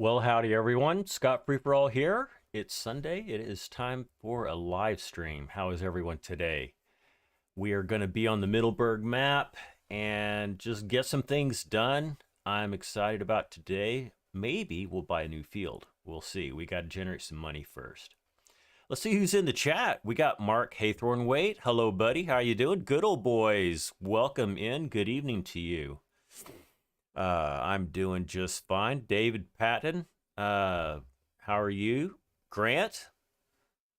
Well, howdy everyone. Scott Free For All here. It's Sunday. It is time for a live stream. How is everyone today? We are going to be on the Middleburgh map and just get some things done. I'm excited about today. Maybe we'll buy a new field. We'll see. We got to generate some money first. Let's see who's in the chat. We got Mark Haythornwaite. Hello, buddy. How you doing? Good old boys. Welcome in. Good evening to you. I'm doing just fine. David Patton, how are you? Grant,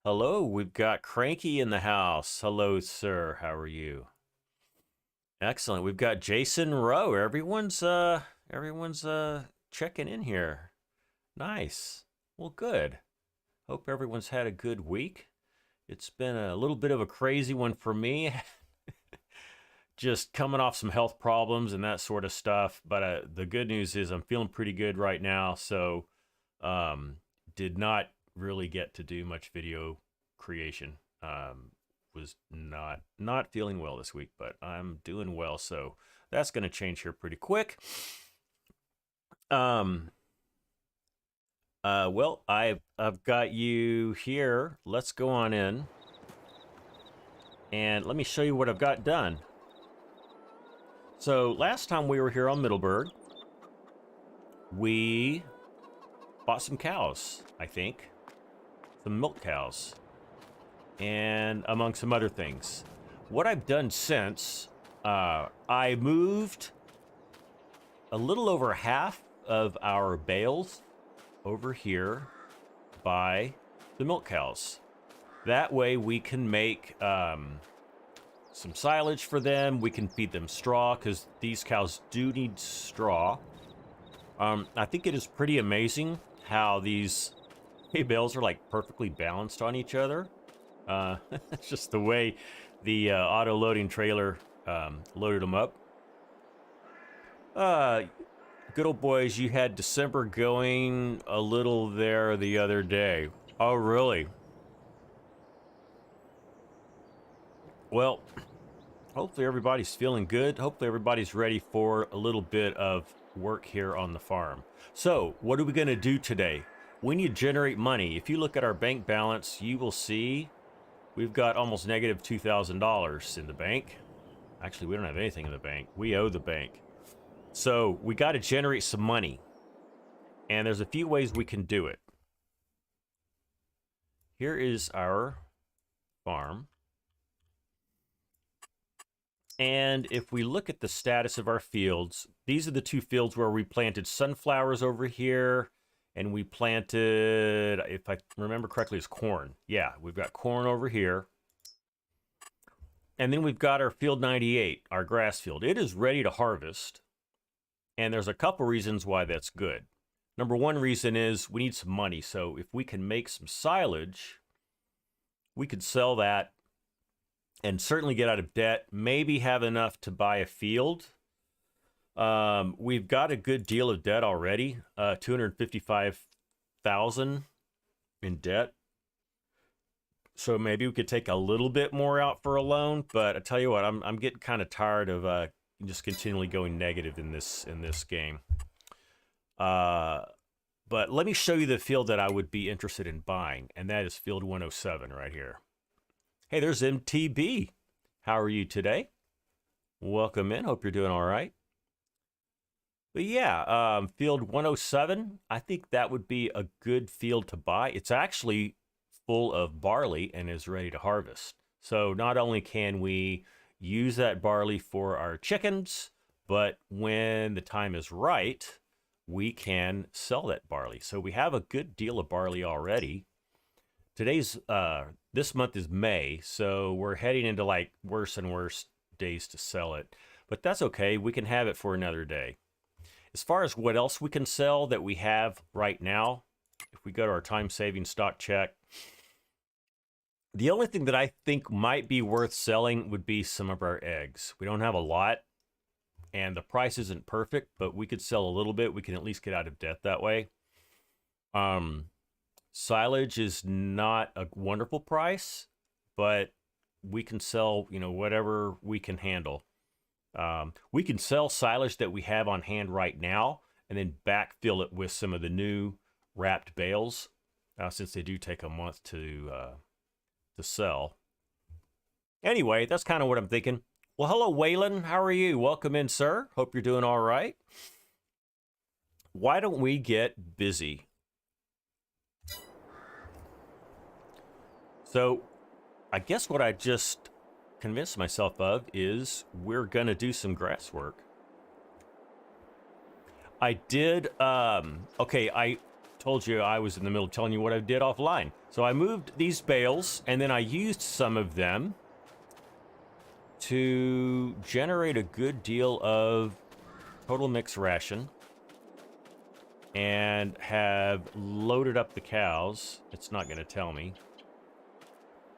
hello. We've got Cranky in the house. Hello, sir. How are you? Excellent. We've got Jason Rowe. Everyone's checking in here. Nice. Well, good. Hope everyone's had a good week. It's been a little bit of a crazy one for me. Just coming off some health problems and that sort of stuff. But the good news is I'm feeling pretty good right now. So did not really get to do much video creation. Was not feeling well this week, but I'm doing well. So that's going to change here pretty quick. Well, I've got you here. Let's go on in. And let me show you what I've got done. So last time we were here on Middleburgh, we bought some cows, I think. Some milk cows. And among some other things. What I've done since, I moved a little over half of our bales over here by the milk cows. That way we can make some silage for them. We can feed them straw because these cows do need straw. I think it is pretty amazing how these hay bales are like perfectly balanced on each other. It's just the way the auto loading trailer loaded them up. Good old boys, you had December going a little there the other day. Oh, really? Well, hopefully everybody's feeling good. Hopefully everybody's ready for a little bit of work here on the farm. So, what are we going to do today? We need to generate money. If you look at our bank balance, you will see we've got almost negative $2,000 in the bank. Actually, we don't have anything in the bank. We owe the bank. So, we got to generate some money. And there's a few ways we can do it. here is our farm. And if we look at the status of our fields, these are the two fields where we planted sunflowers over here, and we planted, if I remember correctly, it's corn. Yeah, we've got corn over here. And then we've got our field 98, our grass field. It is ready to harvest. And there's a couple reasons why that's good. Number one reason is we need some money. So if we can make some silage, we could sell that and certainly get out of debt, maybe have enough to buy a field. We've got a good deal of debt already, $255,000 in debt. So maybe we could take a little bit more out for a loan, but I tell you what, I'm getting kind of tired of just continually going negative in this game. But let me show you the field that I would be interested in buying, and that is field 107 right here. Hey, there's MTB. How are you today? Welcome in. Hope you're doing all right. But yeah, field 107, I think that would be a good field to buy. It's actually full of barley and is ready to harvest. So not only can we use that barley for our chickens, but when the time is right, we can sell that barley. So we have a good deal of barley already. This month is May, so we're heading into like worse and worse days to sell it. But that's okay, we can have it for another day. As far as what else we can sell that we have right now, if we go to our time-saving stock check, the only thing that I think might be worth selling would be some of our eggs. We don't have a lot, and the price isn't perfect, but we could sell a little bit. We can at least get out of debt that way. Silage is not a wonderful price, but we can sell, whatever we can handle. We can sell silage that we have on hand right now and then backfill it with some of the new wrapped bales, since they do take a month to sell. Anyway, that's kind of what I'm thinking. Well, hello, Waylon. How are you? Welcome in, sir. Hope you're doing all right. Why don't we get busy? So I guess what I just convinced myself of is we're going to do some grass work. I did, okay, I told you I was in the middle of telling you what I did offline. So I moved these bales, and then I used some of them to generate a good deal of total mix ration and have loaded up the cows. It's not going to tell me.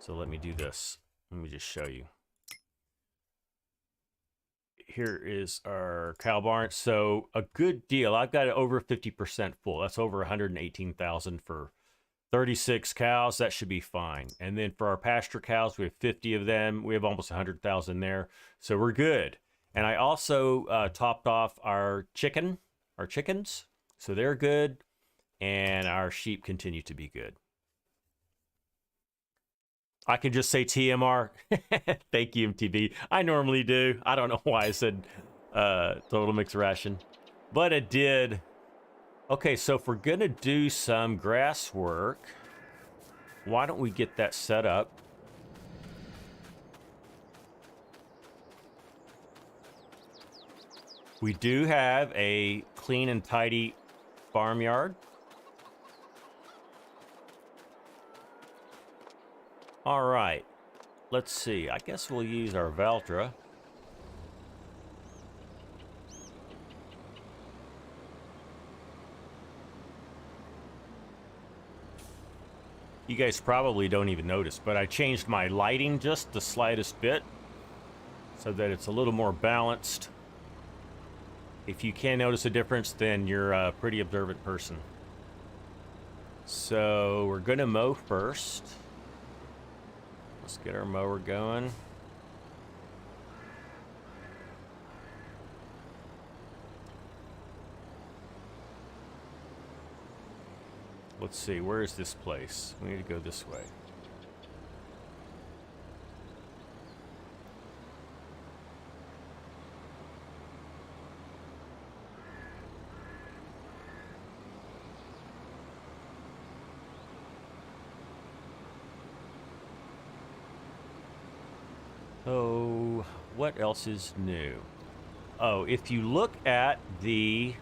So let me do this. Let me just show you. Here is our cow barn. So a good deal. I've got it over 50% full. That's over 118,000 for 36 cows. That should be fine. And then for our pasture cows, we have 50 of them. We have almost 100,000 there. So we're good. And I also topped off our chickens. So they're good. And our sheep continue to be good. I can just say TMR. Thank you, MTV. I normally do. I don't know why I said total mix ration, but it did. Okay, so if we're gonna do some grass work, why don't we get that set up? We do have a clean and tidy farmyard. All right, let's see. I guess we'll use our Valtra. You guys probably don't even notice, but I changed my lighting just the slightest bit so that it's a little more balanced. If you can notice a difference, then you're a pretty observant person. So we're gonna mow first. Let's get our mower going. Let's see, where is this place? We need to go this way. Oh, what else is new? Oh, if you look at the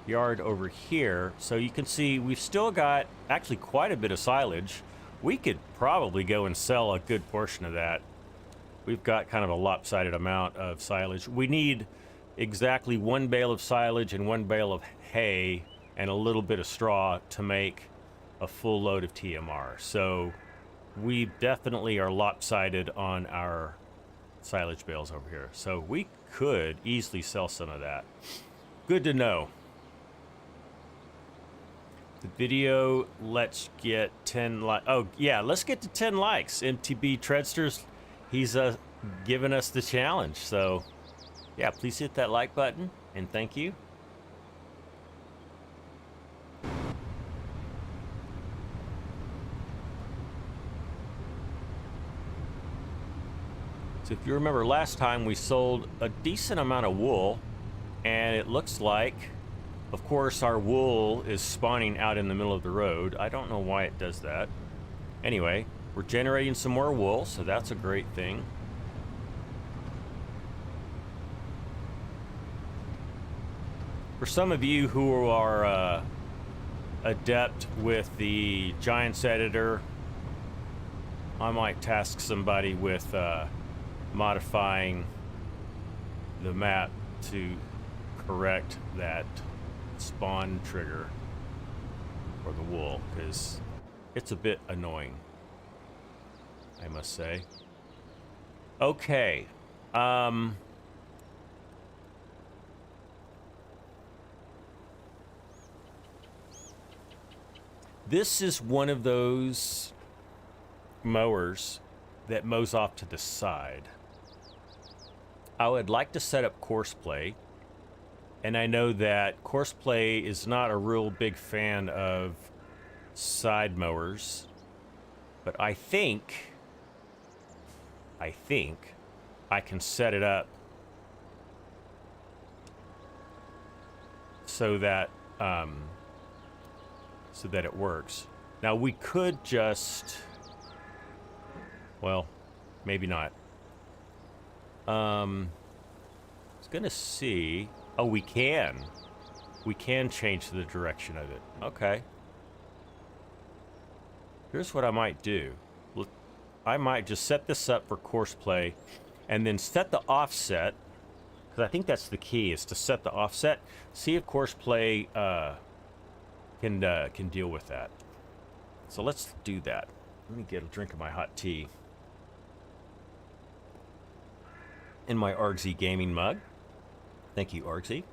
yard over here, so you can see we've still got actually quite a bit of silage. We could probably go and sell a good portion of that. We've got kind of a lopsided amount of silage. We need exactly 1 bale of silage and 1 bale of hay and a little bit of straw to make a full load of TMR. So we definitely are lopsided on our silage bales over here. So we could easily sell some of that. Good to know. The video, let's get 10 likes. Oh, yeah, let's get to 10 likes. MTB Treadsters, he's given us the challenge. So, yeah, please hit that like button, and thank you. So if you remember last time, we sold a decent amount of wool, and it looks like, of course, our wool is spawning out in the middle of the road. I don't know why it does that. Anyway, we're generating some more wool, so that's a great thing. For some of you who are adept with the Giants editor, I might task somebody with modifying the map to correct that spawn trigger for the wool, because it's a bit annoying, I must say. Okay. This is one of those mowers that mows off to the side. I would like to set up Courseplay, and I know that Courseplay is not a real big fan of side mowers, but I think I can set it up so that it works. Now we could just, well, maybe not. I was gonna see. Oh, we can change the direction of it. Okay. Here's what I might do. I might just set this up for Courseplay and then set the offset, because I think that's the key, is to set the offset. See if Courseplay can deal with that. So let's do that. Let me get a drink of my hot tea in my Argsy gaming mug. Thank you, Argsy.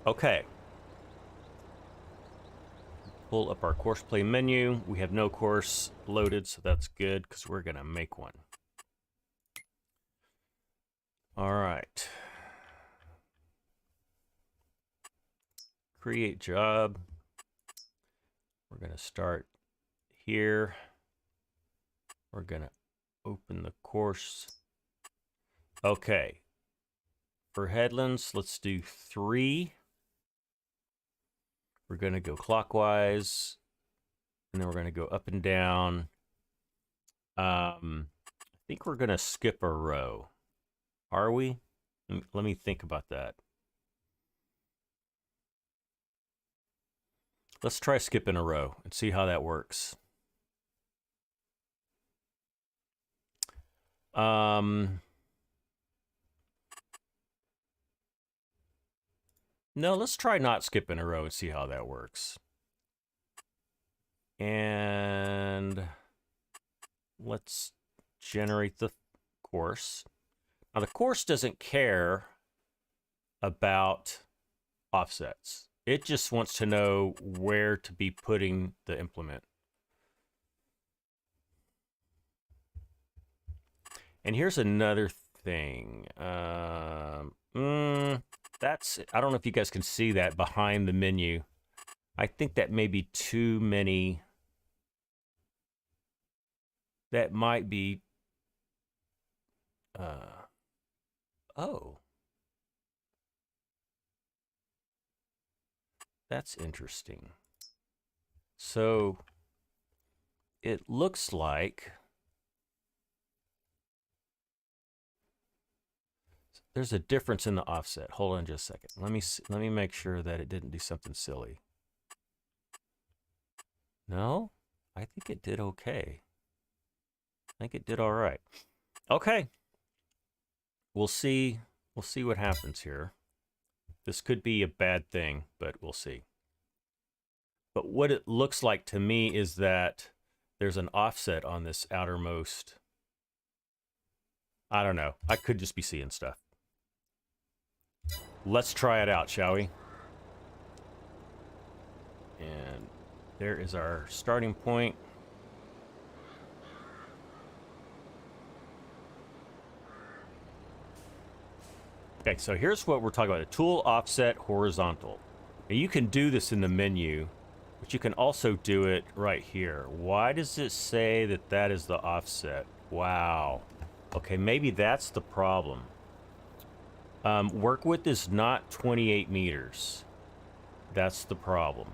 Okay. Pull up our Courseplay menu. We have no course loaded, so that's good, because we're going to make one. All right. Create job. We're going to start here. We're going to open the course. Okay. For headlands, let's do 3. We're going to go clockwise, and then we're going to go up and down. I think we're going to skip a row. Are we? Let me think about that. Let's try skipping a row and see how that works. No, let's try not skipping a row and see how that works. And let's generate the course. Now, the course doesn't care about offsets. It just wants to know where to be putting the implement. And here's another thing. That's, I don't know if you guys can see that behind the menu. I think that may be too many. That might be, oh. That's interesting. So it looks like there's a difference in the offset. Hold on just a second. Let me make sure that it didn't do something silly. No, I think it did okay. I think it did all right. Okay. We'll see what happens here. This could be a bad thing, but we'll see. But what it looks like to me is that there's an offset on this outermost. I don't know. I could just be seeing stuff. Let's try it out, shall we? And there is our starting point. Okay, so here's what we're talking about. A tool offset horizontal. Now you can do this in the menu, but you can also do it right here. Why does it say that that is the offset? Wow. Okay, maybe that's the problem. Work width is not 28 meters. That's the problem.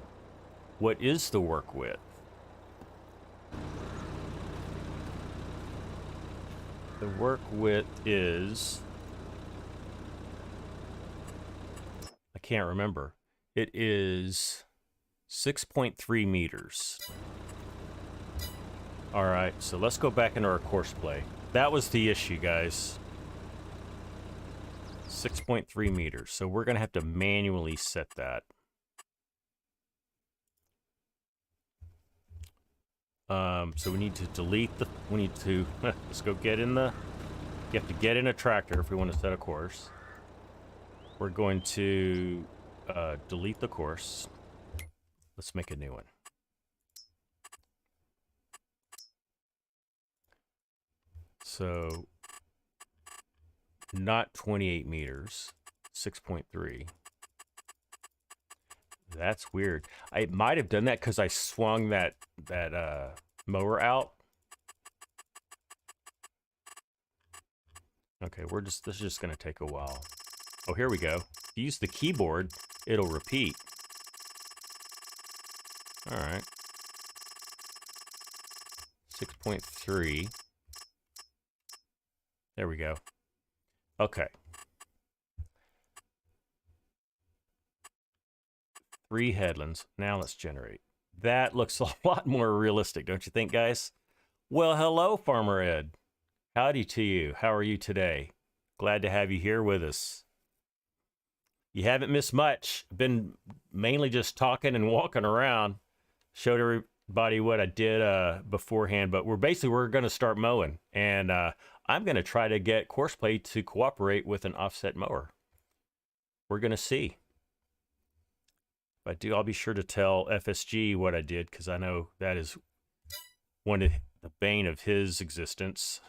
What is the work width? The work width is... I can't remember. It is 6.3 meters. All right, so let's go back into our course play. That was the issue, guys. 6.3 meters. So we're going to have to manually set that. So we need to delete the... We need to... let's go get in the... You have to get in a tractor if we want to set a course. We're going to delete the course. Let's make a new one. So, not 28 meters, 6.3. That's weird. I might have done that because I swung that mower out. Okay, this is just going to take a while. Oh, here we go. If you use the keyboard, it'll repeat. All right. 6.3. There we go. Okay. 3 headlands. Now let's generate. That looks a lot more realistic, don't you think, guys? Well, hello, Farmer Ed. Howdy to you. How are you today? Glad to have you here with us. You haven't missed much. Been mainly just talking and walking around. Showed everybody what I did beforehand, but we're going to start mowing. And I'm going to try to get Courseplay to cooperate with an offset mower. We're going to see. If I do, I'll be sure to tell FSG what I did, because I know that is one of the bane of his existence.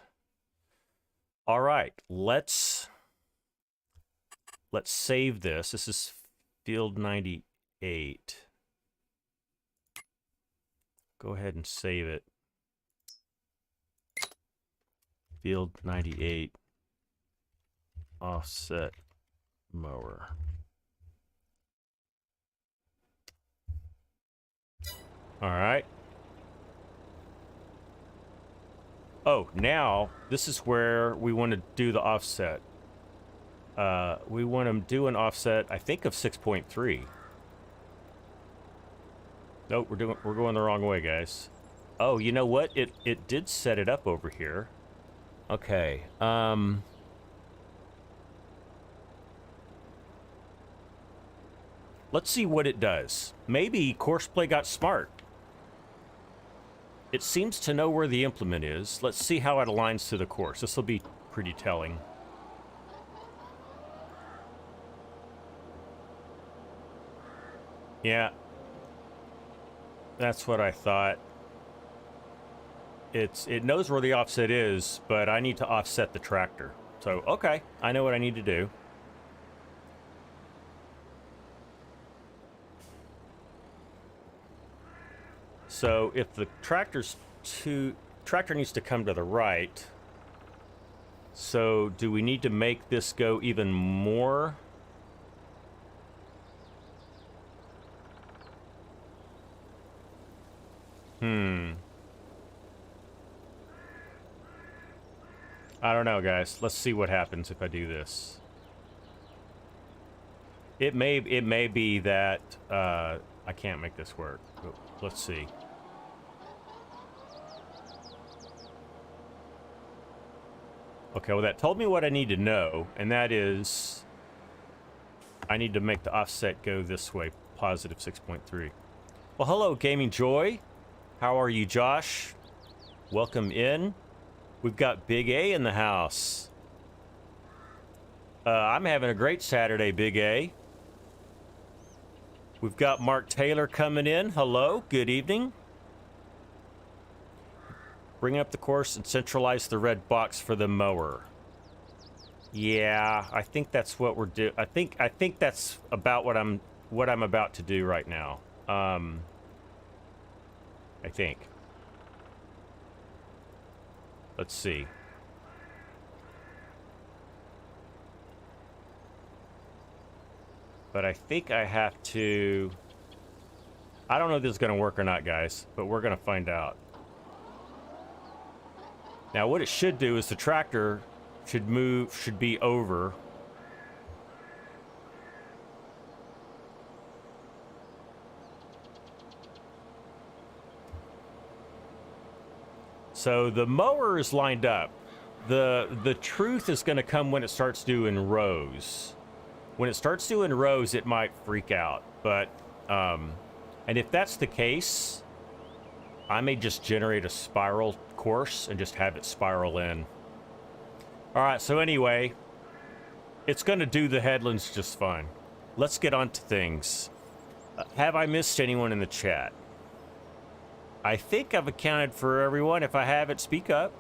All right, let's save this. This is field 98. Go ahead and save it. Field 98 offset mower. All right. Oh, now this is where we want to do the offset. We want to do an offset, I think, of 6.3. Nope, we're going the wrong way, guys. Oh, you know what? It did set it up over here. Okay. Let's see what it does. Maybe Courseplay got smart. It seems to know where the implement is. Let's see how it aligns to the course. This will be pretty telling. Yeah. That's what I thought. It knows where the offset is, but I need to offset the tractor. So, okay, I know what I need to do. So if the tractor needs to come to the right. So do we need to make this go even more? I don't know, guys. Let's see what happens if I do this. It may be that I can't make this work. But let's see. Okay, well that told me what I need to know, and that is I need to make the offset go this way, positive 6.3. Well, hello, Gaming Joy. How are you, Josh? Welcome in. We've got Big A in the house. I'm having a great Saturday, Big A. We've got Mark Taylor coming in. Hello, good evening. Bring up the course and centralize the red box for the mower. Yeah, I think that's what we're doing. I think that's about what I'm about to do right now. I think. Let's see. But I think I have to... I don't know if this is going to work or not, guys, but we're going to find out. Now, what it should do is the tractor should be over. So the mower is lined up. The truth is going to come when it starts doing rows. When it starts doing rows, it might freak out. But, and if that's the case, I may just generate a spiral course and just have it spiral in. All right, so anyway, it's going to do the headlands just fine. Let's get on to things. Have I missed anyone in the chat? I think I've accounted for everyone. If I haven't, speak up.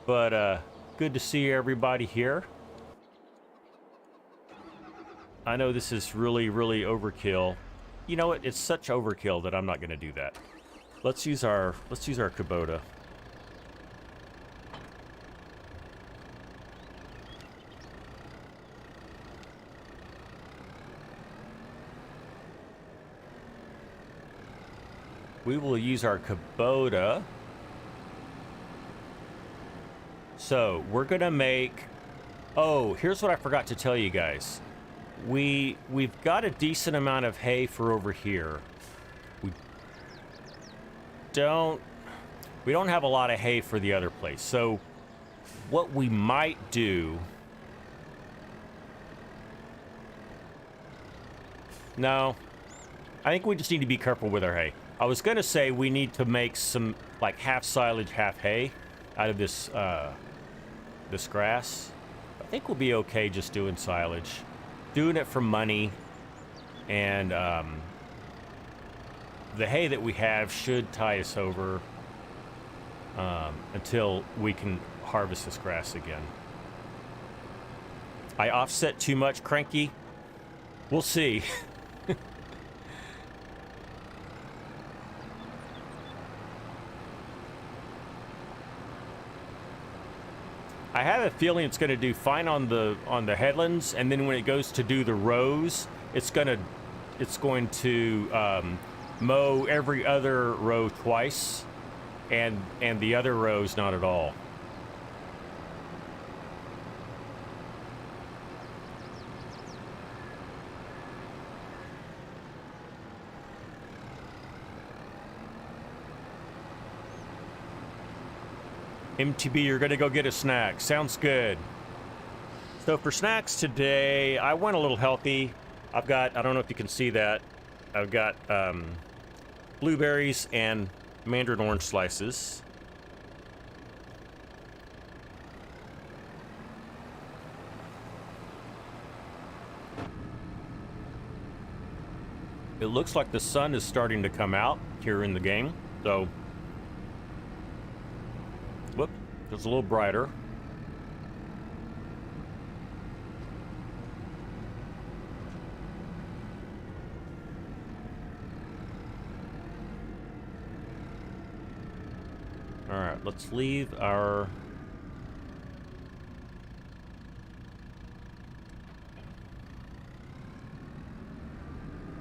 But good to see everybody here. I know this is really, really overkill. You know what? It's such overkill that I'm not going to do that. Let's use our Kubota. We will use our Kubota. So we're gonna make... Oh, here's what I forgot to tell you guys. We've got a decent amount of hay for over here. We don't have a lot of hay for the other place. So what we might do... No, I think we just need to be careful with our hay. I was gonna say we need to make some like half silage, half hay out of this this grass. I think we'll be okay just doing silage, doing it for money, and the hay that we have should tie us over until we can harvest this grass again. I offset too much, Cranky? We'll see. I have a feeling it's going to do fine on the headlands, and then when it goes to do the rows, it's going to mow every other row twice, and the other rows not at all. MTB, you're gonna go get a snack. Sounds good. So for snacks today, I went a little healthy. I've got, I don't know if you can see that, I've got blueberries and mandarin orange slices. It looks like the sun is starting to come out here in the game, so whoop, it's a little brighter. All right, let's leave our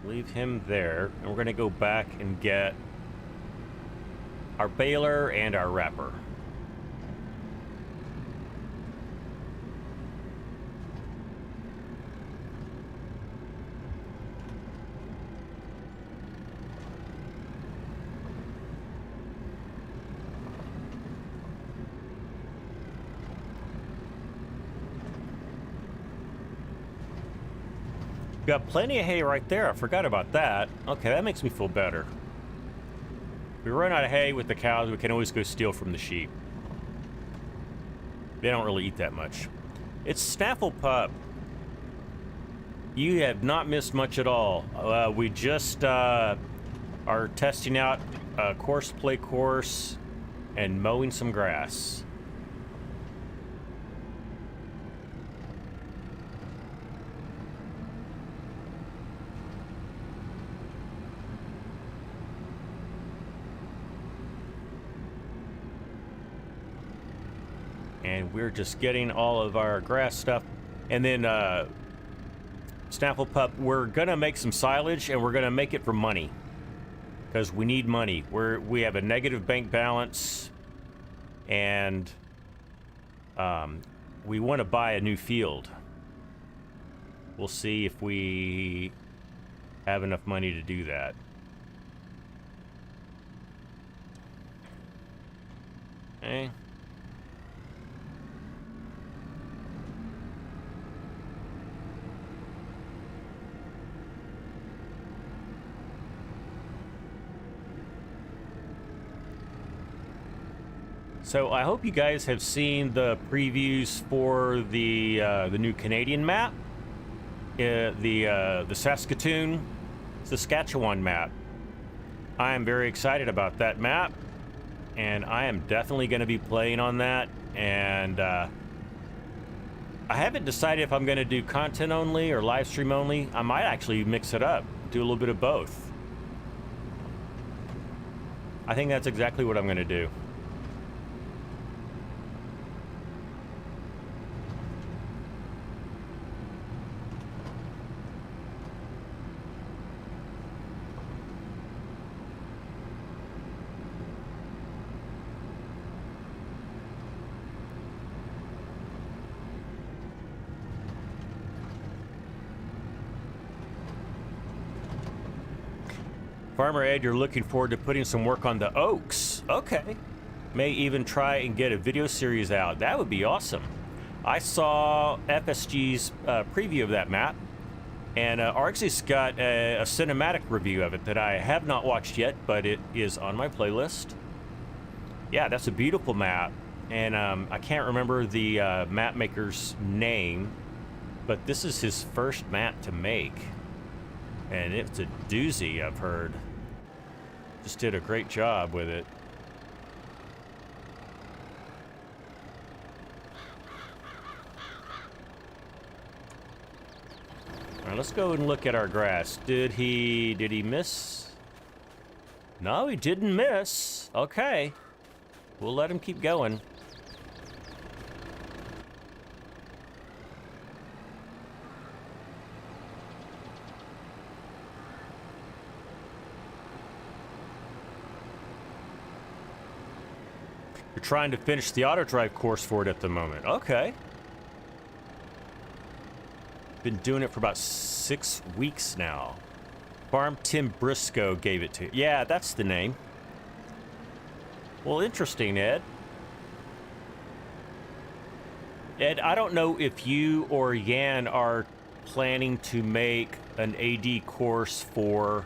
leave him there, and we're gonna go back and get our baler and our wrapper. Got plenty of hay right there. I forgot about that. Okay, that makes me feel better. If we run out of hay with the cows, we can always go steal from the sheep. They don't really eat that much. It's Snaffle Pup. You have not missed much at all. We just are testing out a course play course and mowing some grass. And we're just getting all of our grass stuff. And then Snaffle Pup, we're gonna make some silage, and we're gonna make it for money, because we need money. We have a negative bank balance, and we want to buy a new field. We'll see if we have enough money to do that. Okay. So I hope you guys have seen the previews for the new Canadian map, the Saskatoon-Saskatchewan map. I am very excited about that map, and I am definitely going to be playing on that. And I haven't decided if I'm going to do content only or live stream only. I might actually mix it up, do a little bit of both. I think that's exactly what I'm going to do. Farmer Ed, you're looking forward to putting some work on the oaks. Okay. May even try and get a video series out. That would be awesome. I saw FSG's preview of that map, and Arxie's got a cinematic review of it that I have not watched yet, but it is on my playlist. Yeah, that's a beautiful map, and I can't remember the map maker's name, but this is his first map to make, and it's a doozy, I've heard. Just did a great job with it. All right, let's go and look at our grass. Did he miss? No, he didn't miss. Okay. We'll let him keep going. You're trying to finish the auto drive course for it at the moment. Okay. Been doing it for about 6 weeks now. Farm Tim Briscoe gave it to you. Yeah, that's the name. Well, interesting, Ed. Ed, I don't know if you or Yan are planning to make an AD course for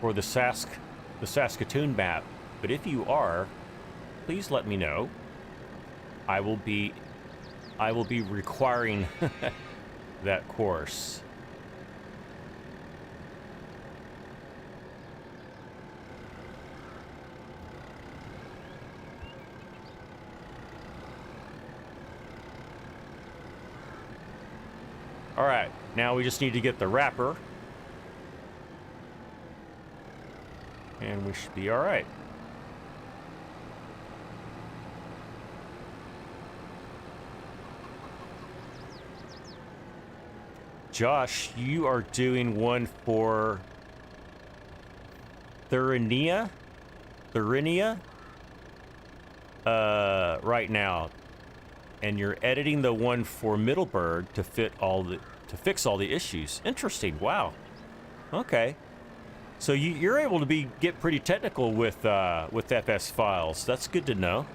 the Saskatoon map, but if you are, please let me know. I will be requiring that course. All right, now we just need to get the wrapper, and we should be all right. Josh, you are doing one for Thuringia right now, and you're editing the one for Middleburgh to fix all the issues. Interesting. Wow. Okay. So you're able to get pretty technical with FS files. That's good to know.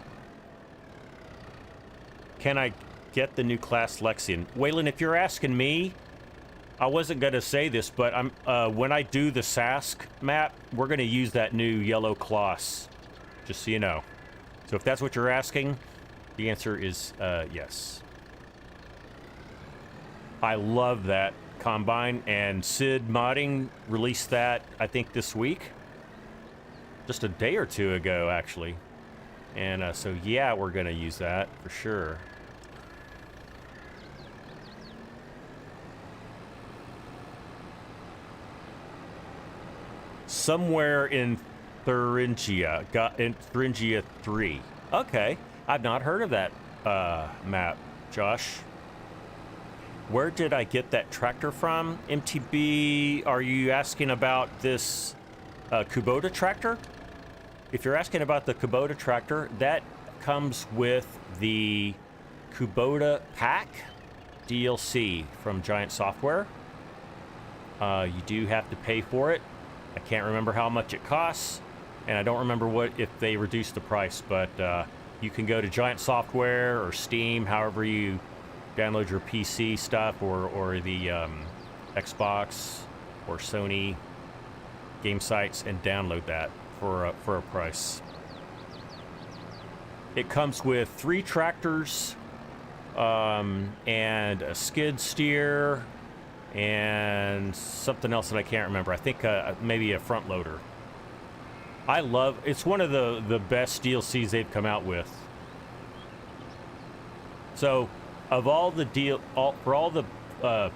Can I get the new class Lexian? Waylon, if you're asking me, I wasn't going to say this, but when I do the Sask map, we're going to use that new yellow class, just so you know. So if that's what you're asking, the answer is yes. I love that Combine, and Sid Modding released that, I think, this week. Just a day or two ago, actually. And so, yeah, we're going to use that for sure. Somewhere in Thuringia, in Thuringia 3. Okay, I've not heard of that map, Josh. Where did I get that tractor from? MTB, are you asking about this Kubota tractor? If you're asking about the Kubota tractor, that comes with the Kubota Pack DLC from Giant Software. You do have to pay for it. I can't remember how much it costs, and I don't remember if they reduced the price, but you can go to Giant Software or Steam, however you download your PC stuff, or the Xbox or Sony game sites, and download that for a price. It comes with 3 tractors and a skid steer and something else that I can't remember. I think maybe a front loader. It's one of the best DLCs they've come out with. So, of all the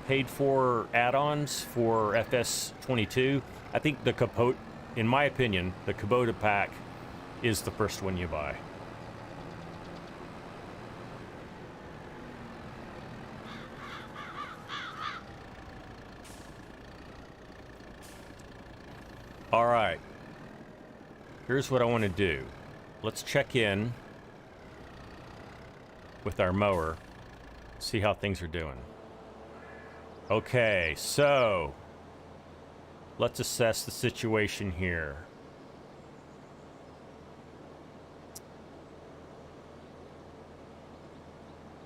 paid for add-ons for FS22, I think in my opinion, the Kubota Pack is the first one you buy. All right. Here's what I want to do. Let's check in with our mower. See how things are doing. Okay, so let's assess the situation here.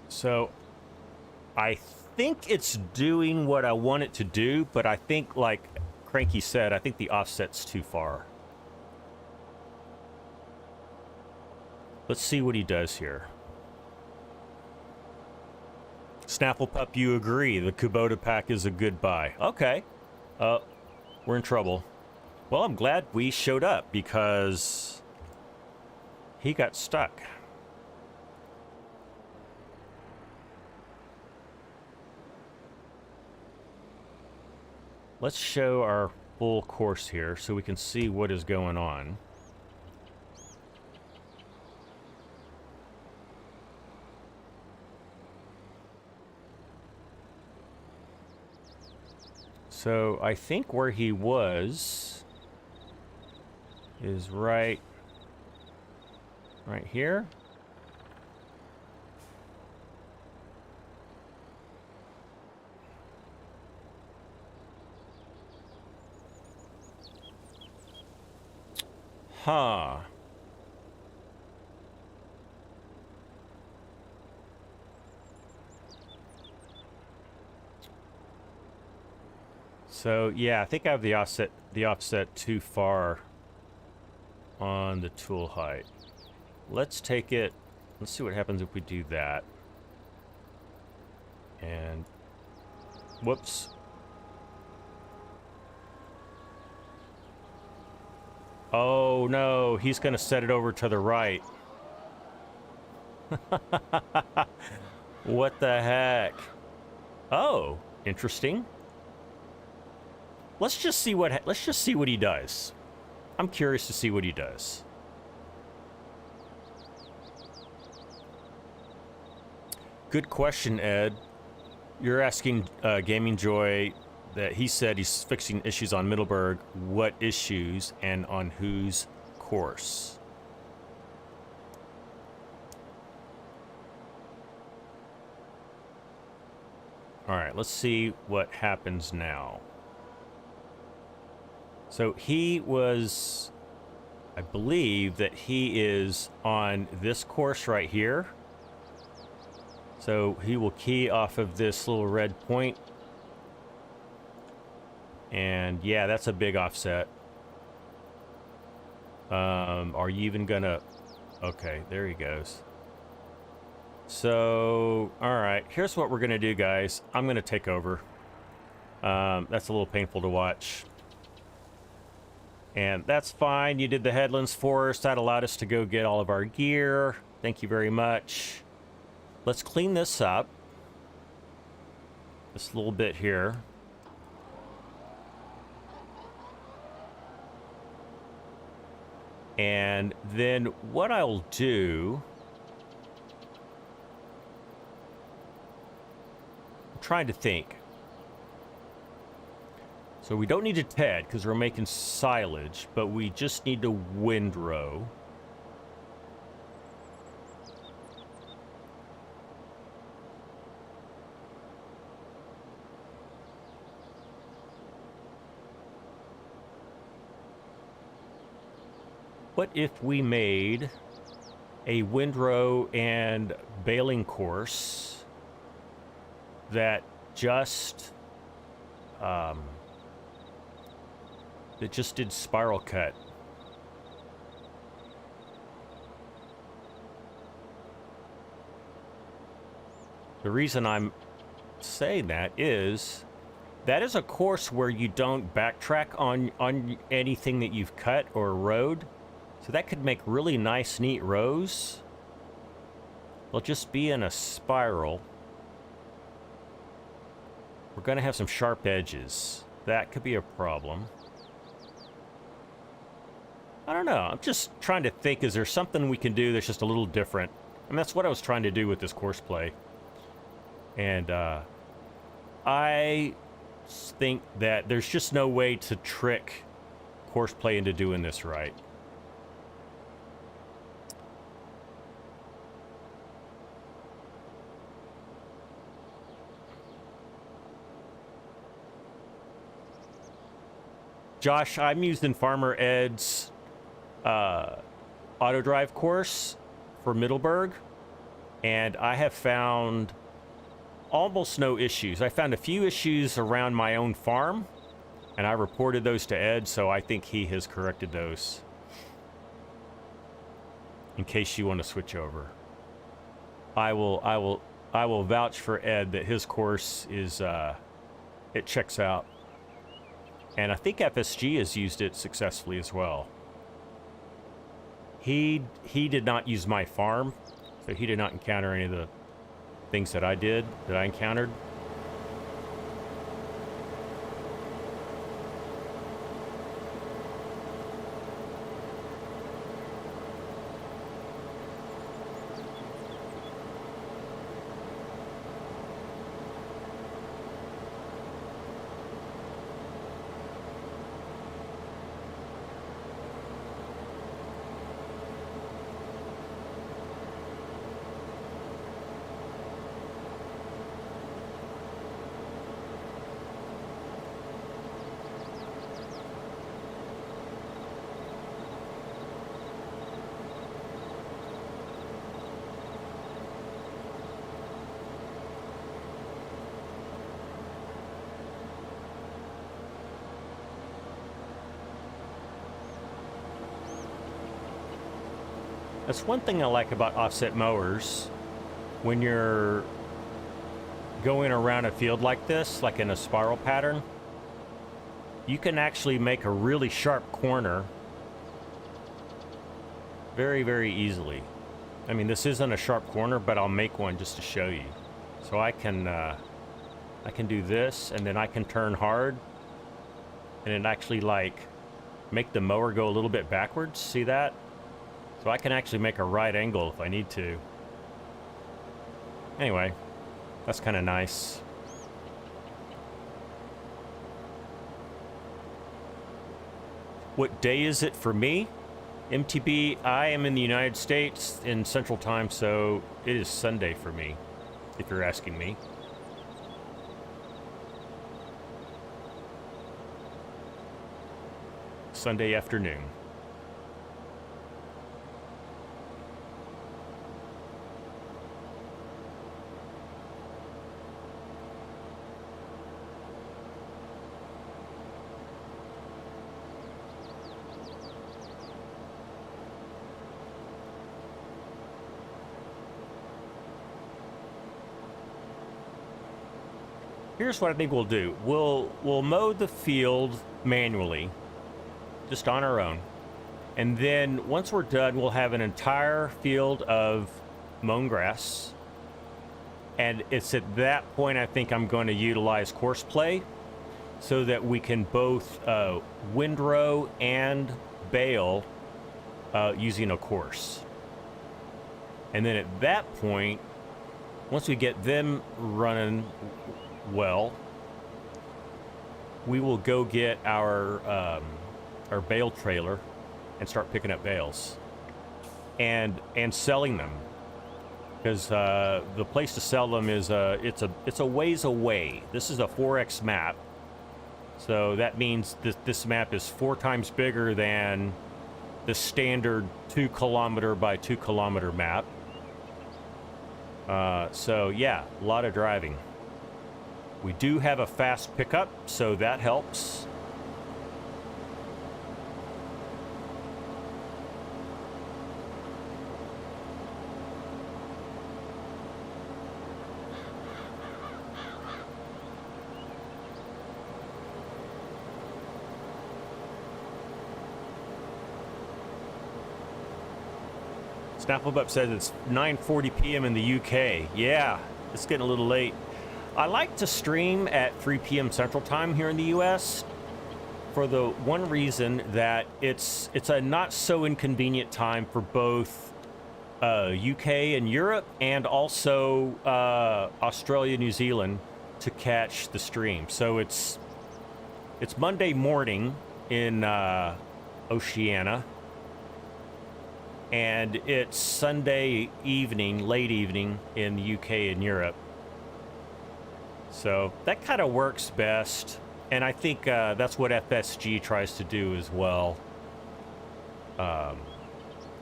So I think it's doing what I want it to do, but I think, like Cranky said, I think the offset's too far. Let's see what he does here. Snafflepup, you agree. The Kubota Pack is a good buy. Okay. We're in trouble. Well, I'm glad we showed up because he got stuck. Let's show our full course here so we can see what is going on. So I think where he was is right here. Huh. So yeah, I think I have the offset too far on the tool height. Let's take it. Let's see what happens if we do that. And whoops. Oh no, he's gonna set it over to the right. What the heck? Oh, interesting. Let's just see what he does. I'm curious to see what he does. Good question, Ed. You're asking Gaming Joy that he said he's fixing issues on Middleburgh. What issues and on whose course? All right, let's see what happens now. So he was, I believe that he is on this course right here. So he will key off of this little red point. And yeah, that's a big offset. Are you even gonna... Okay, there he goes. So, all right, here's what we're gonna do, guys. I'm gonna take over. That's a little painful to watch. And that's fine. You did the headlands for us. That allowed us to go get all of our gear. Thank you very much. Let's clean this up. This little bit here. And then what I'll do... I'm trying to think. So we don't need a TED because we're making silage, but we just need a windrow. What if we made a windrow and baling course that just did spiral cut? The reason I'm saying that is a course where you don't backtrack on anything that you've cut or rode. So that could make really nice, neat rows. They'll just be in a spiral. We're going to have some sharp edges. That could be a problem. I don't know. I'm just trying to think, is there something we can do that's just a little different? And that's what I was trying to do with this course play. And I think that there's just no way to trick course play into doing this right. Josh, I'm using Farmer Ed's auto drive course for Middleburgh, and I have found almost no issues. I found a few issues around my own farm, and I reported those to Ed, so I think he has corrected those. In case you want to switch over, I will vouch for Ed that his course is it checks out. And I think FSG has used it successfully as well. He did not use my farm, so he did not encounter any of the things that I encountered. That's one thing I like about offset mowers. When you're going around a field like this, like in a spiral pattern, you can actually make a really sharp corner very, very easily. I mean, this isn't a sharp corner, but I'll make one just to show you. So I can do this, and then I can turn hard, and it actually like make the mower go a little bit backwards. See that? So I can actually make a right angle if I need to. Anyway, that's kind of nice. What day is it for me? MTB, I am in the United States in Central Time, so it is Sunday for me, if you're asking me. Sunday afternoon. Here's what I think we'll do. We'll mow the field manually, just on our own. And then once we're done, we'll have an entire field of mown grass. And it's at that point I think I'm going to utilize course play so that we can both windrow and bale using a course. And then at that point, once we get them running well, we will go get our bale trailer and start picking up bales and selling them, because the place to sell them is it's a ways away. This is a 4x map, so that means this map is 4 times bigger than the standard 2 kilometer by 2 kilometer map. So yeah, a lot of driving. We do have a fast pickup, so that helps. Snapplebup says it's 9:40 p.m. in the UK. Yeah, it's getting a little late. I like to stream at 3 p.m. Central Time here in the U.S. for the one reason that it's a not so inconvenient time for both UK and Europe, and also Australia, New Zealand, to catch the stream. So it's Monday morning in Oceania, and it's Sunday evening, late evening in the UK and Europe. So that kind of works best, and I think that's what FSG tries to do as well,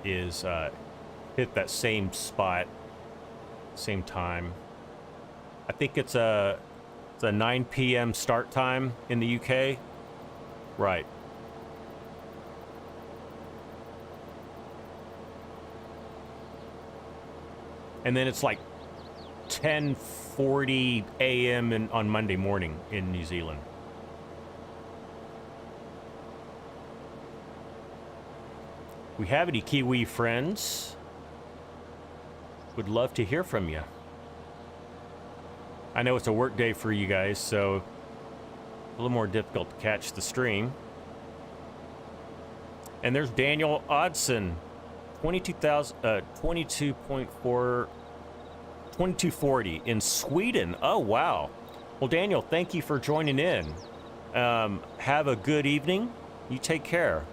is hit that same spot, same time. I think it's a 9 p.m. start time in the UK. Right. And then it's like 10:40 a.m. on Monday morning in New Zealand. We have any Kiwi friends? Would love to hear from you. I know it's a work day for you guys, so a little more difficult to catch the stream. And there's Daniel Odson, 2240 in Sweden. Oh, wow. Well, Daniel, thank you for joining in. Have a good evening. You take care.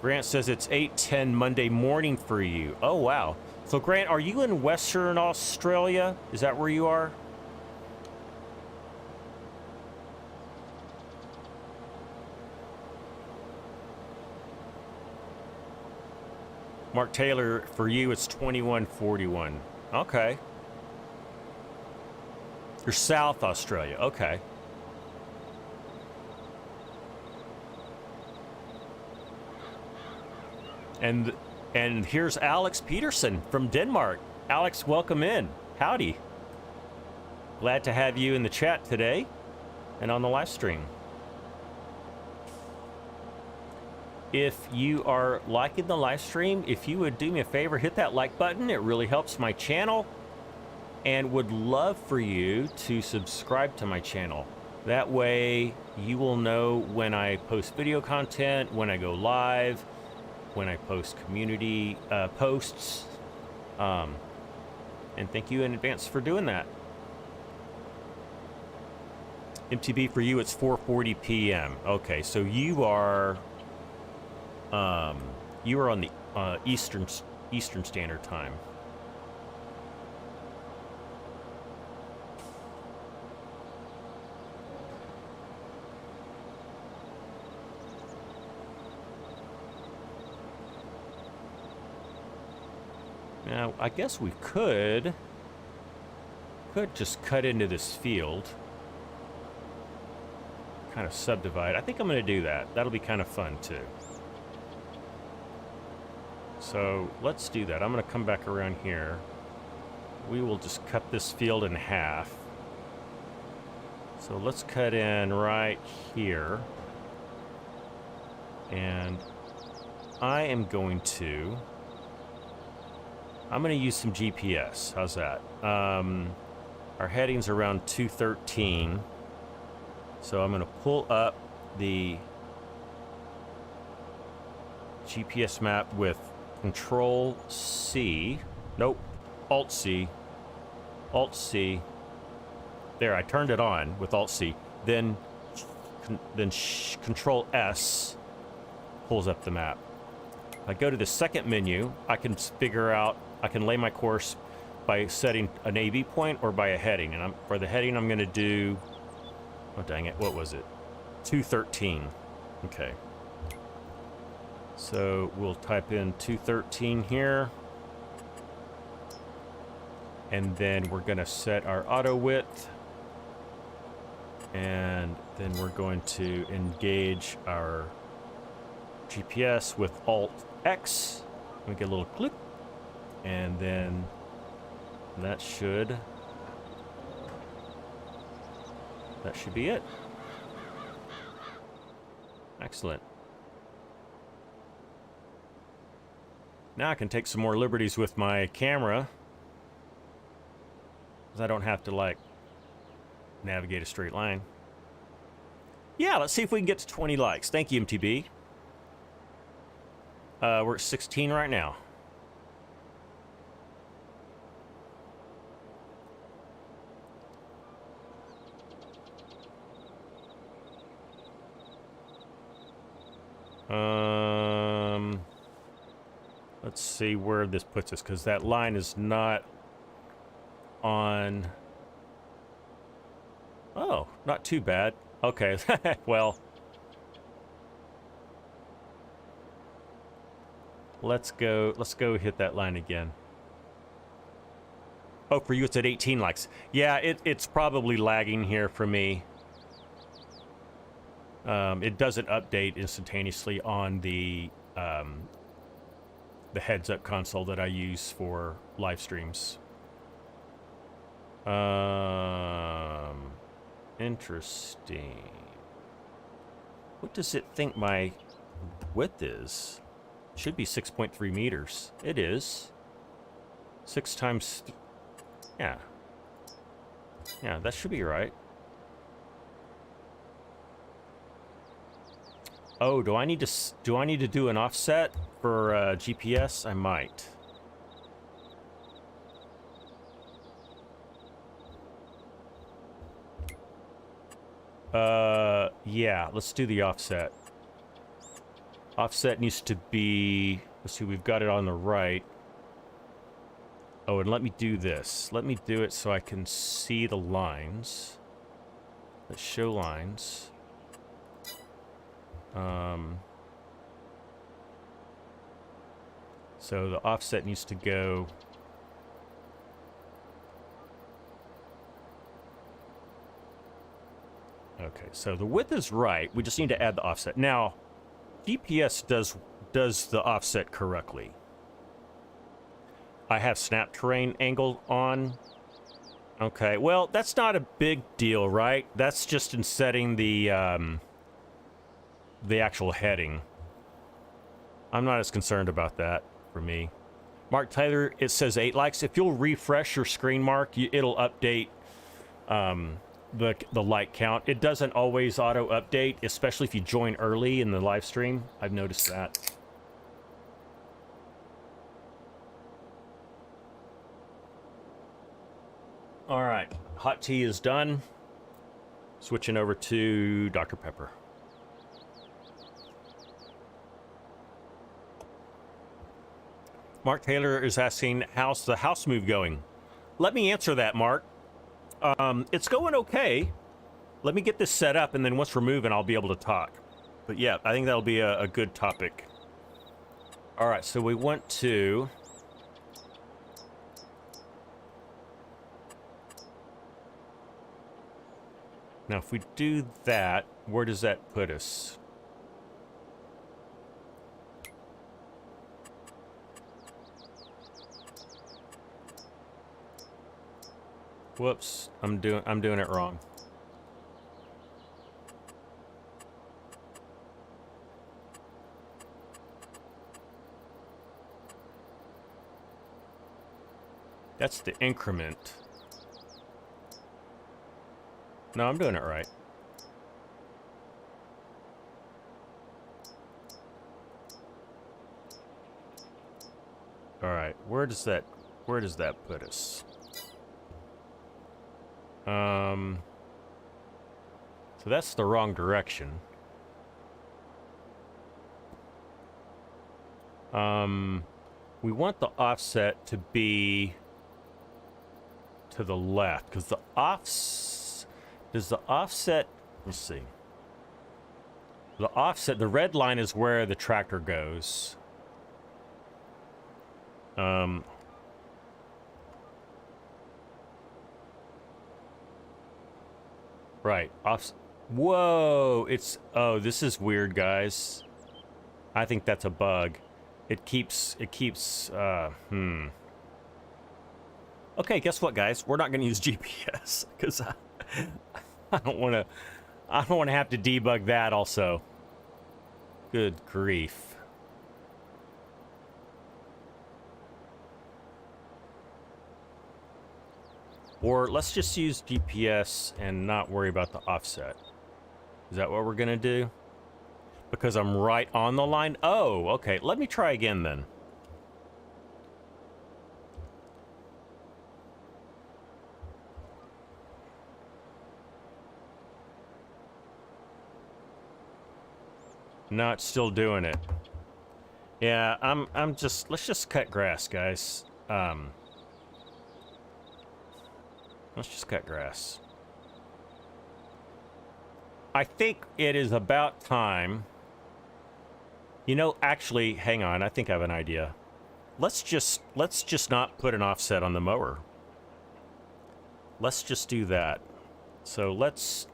Grant says it's 8:10 Monday morning for you. Oh, wow. So, Grant, are you in Western Australia? Is that where you are? Mark Taylor, for you, it's 2141. Okay. You're South Australia. Okay. And here's Alex Peterson from Denmark. Alex, welcome in. Howdy. Glad to have you in the chat today and on the live stream. If you are liking the live stream, if you would do me a favor, hit that like button. It really helps my channel, and would love for you to subscribe to my channel. That way you will know when I post video content, when I go live, when I post community posts. And thank you in advance for doing that. MTB, for you, it's 4:40 p.m. Okay, so you are You were on the Eastern Standard Time. Now, I guess we could just cut into this field. Kind of subdivide. I think I'm going to do that. That'll be kind of fun, too. So, let's do that. I'm going to come back around here. We will just cut this field in half. So, let's cut in right here. And I am going to... I'm going to use some GPS. How's that? Our heading's around 213. So I'm going to pull up the GPS map with Control C. Nope. Alt C. Alt C. There, I turned it on with Alt C. Then Control S pulls up the map. I go to the second menu. I can figure out. I can lay my course by setting an AV point or by a heading. And for the heading, I'm going to do... Oh, dang it. What was it? 213. Okay. So we'll type in 213 here. And then we're going to set our auto width. And then we're going to engage our GPS with Alt X. We get a little click. And then that should be it. Excellent. Now I can take some more liberties with my camera, because I don't have to, like, navigate a straight line. Yeah, let's see if we can get to 20 likes. Thank you, MTB. We're at 16 right now. Let's see where this puts us, because that line is not on... Oh, not too bad. Okay, well... Let's go hit that line again. Oh, for you it's at 18 likes. Yeah, it's probably lagging here for me. It doesn't update instantaneously on the heads-up console that I use for live streams. Interesting. What does it think my width is? Should be 6.3 meters. It is. 6 times... Yeah. Yeah, that should be right. Oh, do I need to do an offset for GPS? I might. Yeah, let's do the offset. Offset needs to be, let's see, we've got it on the right. Oh, and let me do this. Let me do it so I can see the lines. Let's show lines. So the offset needs to go... Okay, so the width is right. We just need to add the offset. Now, GPS does the offset correctly. I have snap terrain angle on. Okay, well, that's not a big deal, right? That's just in setting the actual heading. I'm not as concerned about that for me. Mark Tyler, it says 8 likes. If you'll refresh your screen, Mark, it'll update the like count. It doesn't always auto update, especially if you join early in the live stream. I've noticed that. All right, hot tea is done. Switching over to Dr. Pepper. Mark Taylor is asking, how's the house move going? Let me answer that, Mark. It's going okay. Let me get this set up, and then once we're moving, I'll be able to talk. But yeah, I think that'll be a good topic. All right, so we went to... Now, if we do that, where does that put us? Whoops, I'm doing it wrong. That's the increment. No, I'm doing it right. All right, where does that put us? So that's the wrong direction. We want the offset to be to the left, because the does the offset, let's see. The offset, the red line is where the tractor goes. Right, whoa, oh, this is weird, guys. I think that's a bug. It keeps, Okay, guess what, guys? We're not going to use GPS, because I don't want to have to debug that also. Good grief. Or let's just use GPS and not worry about the offset. Is that what we're going to do? Because I'm right on the line? Oh, okay. Let me try again then. No, it's still doing it. Yeah, I'm just, let's just cut grass, guys. Let's just cut grass. I think it is about time. You know, actually, hang on, I think I have an idea. Let's just not put an offset on the mower. Let's just do that. So let's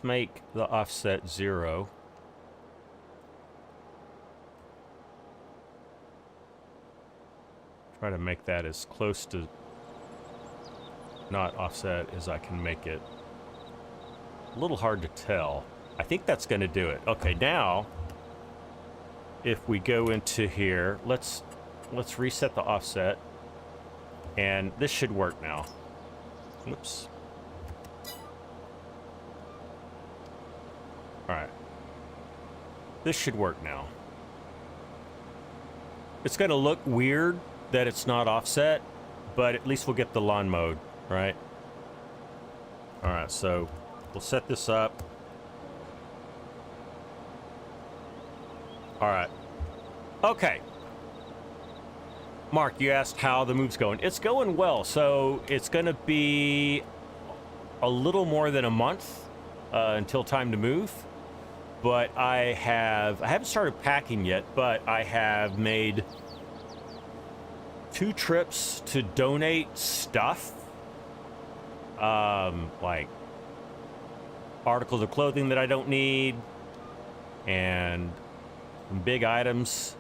make the offset 0. Try to make that as close to not offset as I can make it. A little hard to tell. I think that's going to do it. Okay, now if we go into here, let's reset the offset, and this should work now. Whoops. All right. This should work now. It's going to look weird that it's not offset, but at least we'll get the lawn mode, right? All right, so we'll set this up. All right. Okay. Mark, you asked how the move's going. It's going well. So it's going to be a little more than a month until time to move. But I haven't started packing yet, but I have made 2 trips to donate stuff. Like articles of clothing that I don't need and some big items.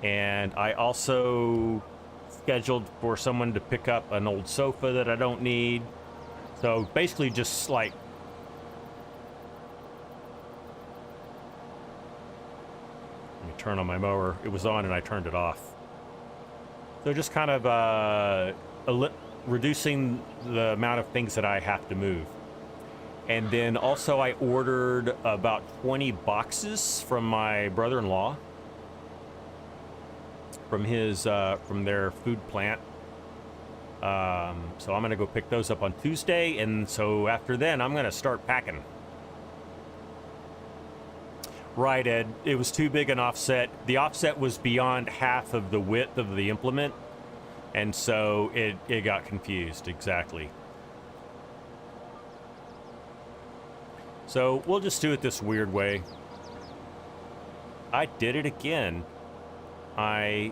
And I also scheduled for someone to pick up an old sofa that I don't need. So basically just like let me turn on my mower. It was on and I turned it off. So just kind of reducing the amount of things that I have to move. And then also I ordered about 20 boxes from my brother-in-law, from their food plant. So I'm gonna go pick those up on Tuesday, and so after then I'm gonna start packing. Right, Ed. It was too big an offset. The offset was beyond half of the width of the implement, and so it got confused, exactly. So we'll just do it this weird way. I did it again. I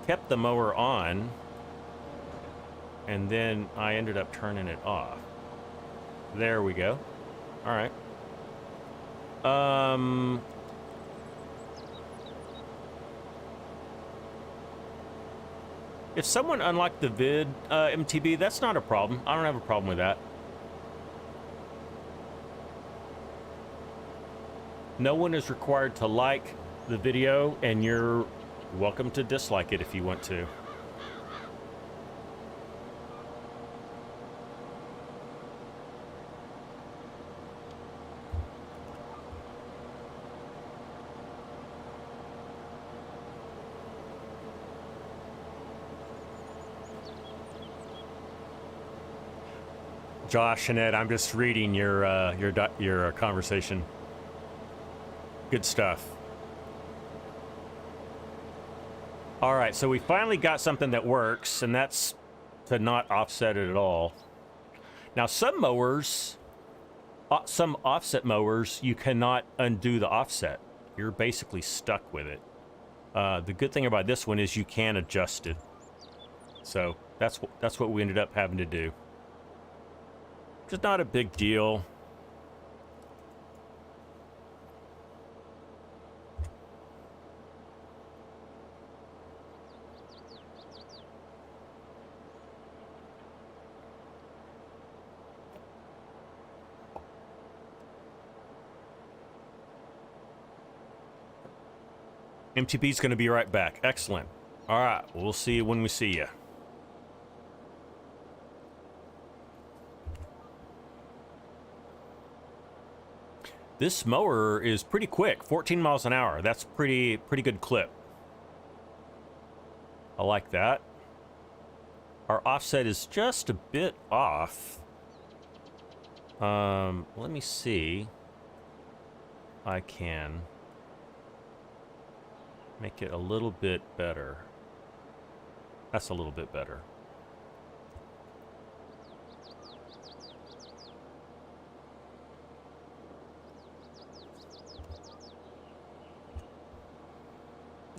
kept the mower on, and then I ended up turning it off. There we go. All right. If someone unlocked the vid, MTB, that's not a problem. I don't have a problem with that. No one is required to like the video, and you're welcome to dislike it if you want to. Josh and Ed, I'm just reading your conversation. Good stuff. All right, so we finally got something that works, and that's to not offset it at all. Now, some mowers, some offset mowers, you cannot undo the offset. You're basically stuck with it. The good thing about this one is you can adjust it. So that's what we ended up having to do. Just not a big deal. MTP's going to be right back. Excellent. All right, we'll see you when we see you. This mower is pretty quick, 14 miles an hour. That's pretty good clip. I like that. Our offset is just a bit off. Let me see. I can make it a little bit better. That's a little bit better.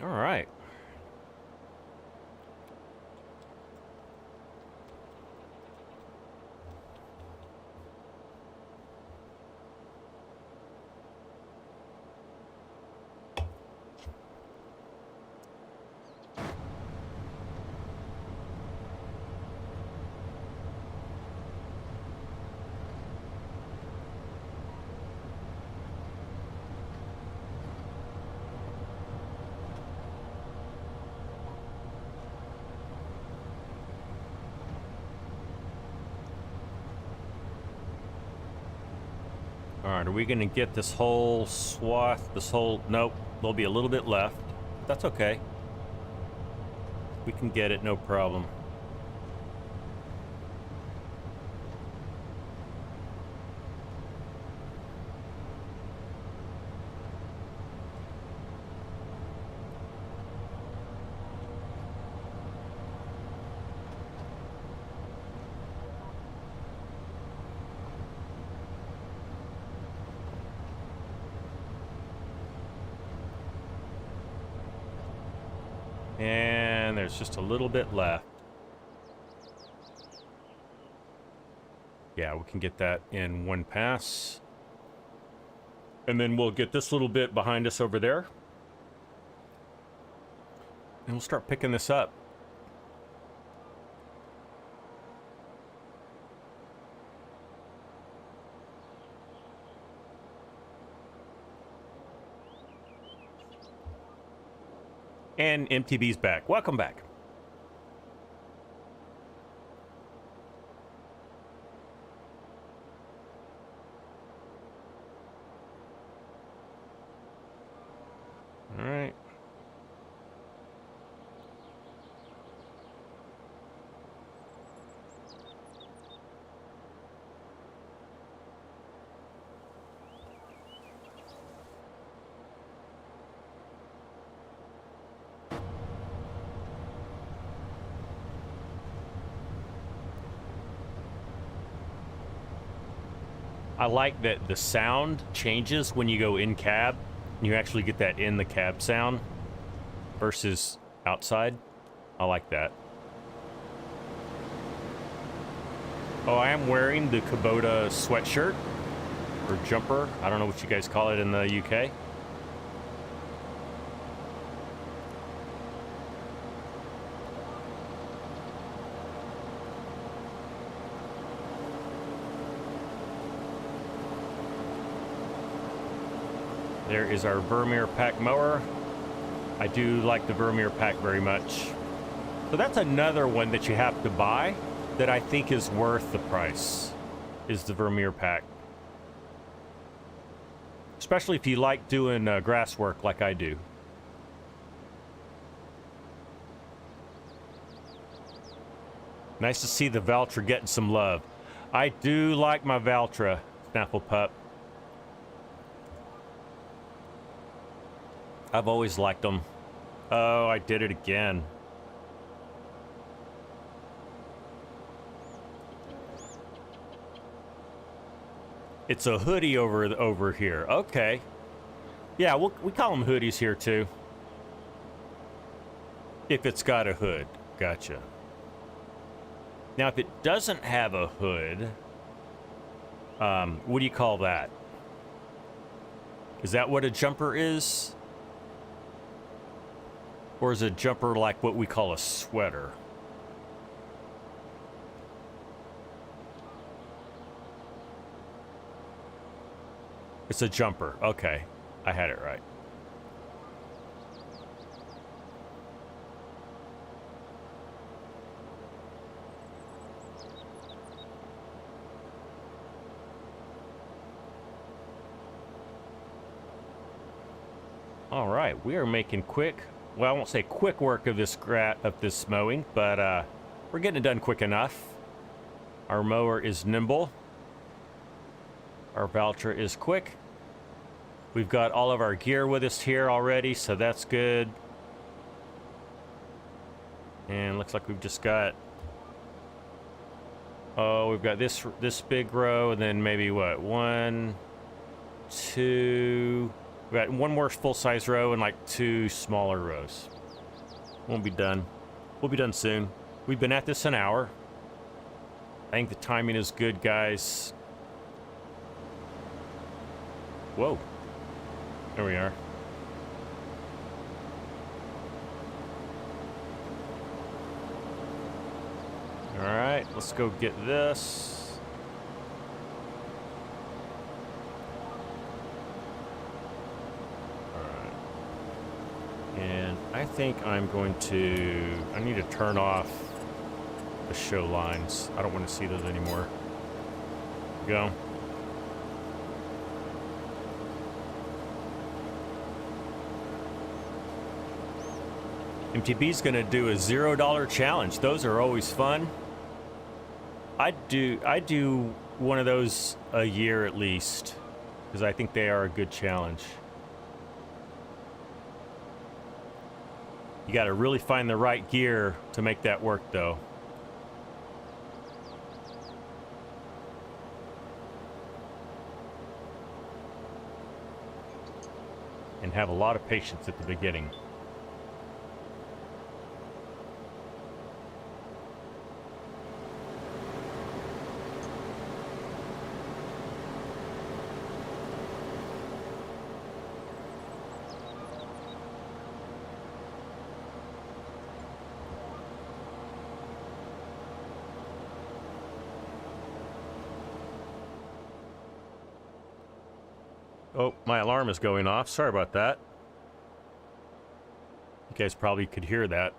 All right. All right, are we going to get this whole swath, nope, there'll be a little bit left. That's okay. We can get it, no problem. And there's just a little bit left. Yeah, we can get that in one pass. And then we'll get this little bit behind us over there. And we'll start picking this up. And MTB's back. Welcome back. All right. I like that the sound changes when you go in cab. You actually get that in the cab sound versus outside. I like that. Oh, I am wearing the Kubota sweatshirt or jumper. I don't know what you guys call it in the UK. There is our Vermeer pack mower. I do like the Vermeer pack very much. So that's another one that you have to buy that I think is worth the price, is the Vermeer pack. Especially if you like doing grass work like I do. Nice to see the Valtra getting some love. I do like my Valtra, Snaffle Pup. I've always liked them. Oh, I did it again. It's a hoodie over here. Okay. Yeah, we call them hoodies here too. If it's got a hood. Gotcha. Now, if it doesn't have a hood, what do you call that? Is that what a jumper is? Or is a jumper like what we call a sweater? It's a jumper. Okay. I had it right. All right. We are making quick... Well, I won't say quick work of this mowing, but we're getting it done quick enough. Our mower is nimble. Our Valtra is quick. We've got all of our gear with us here already, so that's good. And looks like we've just got... Oh, we've got this big row, and then maybe what? 1, 2... We got one more full-size row and like 2 smaller rows. Won't be done. We'll be done soon. We've been at this an hour. I think the timing is good, guys. Whoa. There we are. All right, let's go get this. And I think I'm going to... I need to turn off the show lines. I don't want to see those anymore. Go. MTB's going to do a $0 challenge. Those are always fun. I do one of those a year at least, because I think they are a good challenge. You got to really find the right gear to make that work, though. And have a lot of patience at the beginning. Oh, my alarm is going off. Sorry about that. You guys probably could hear that.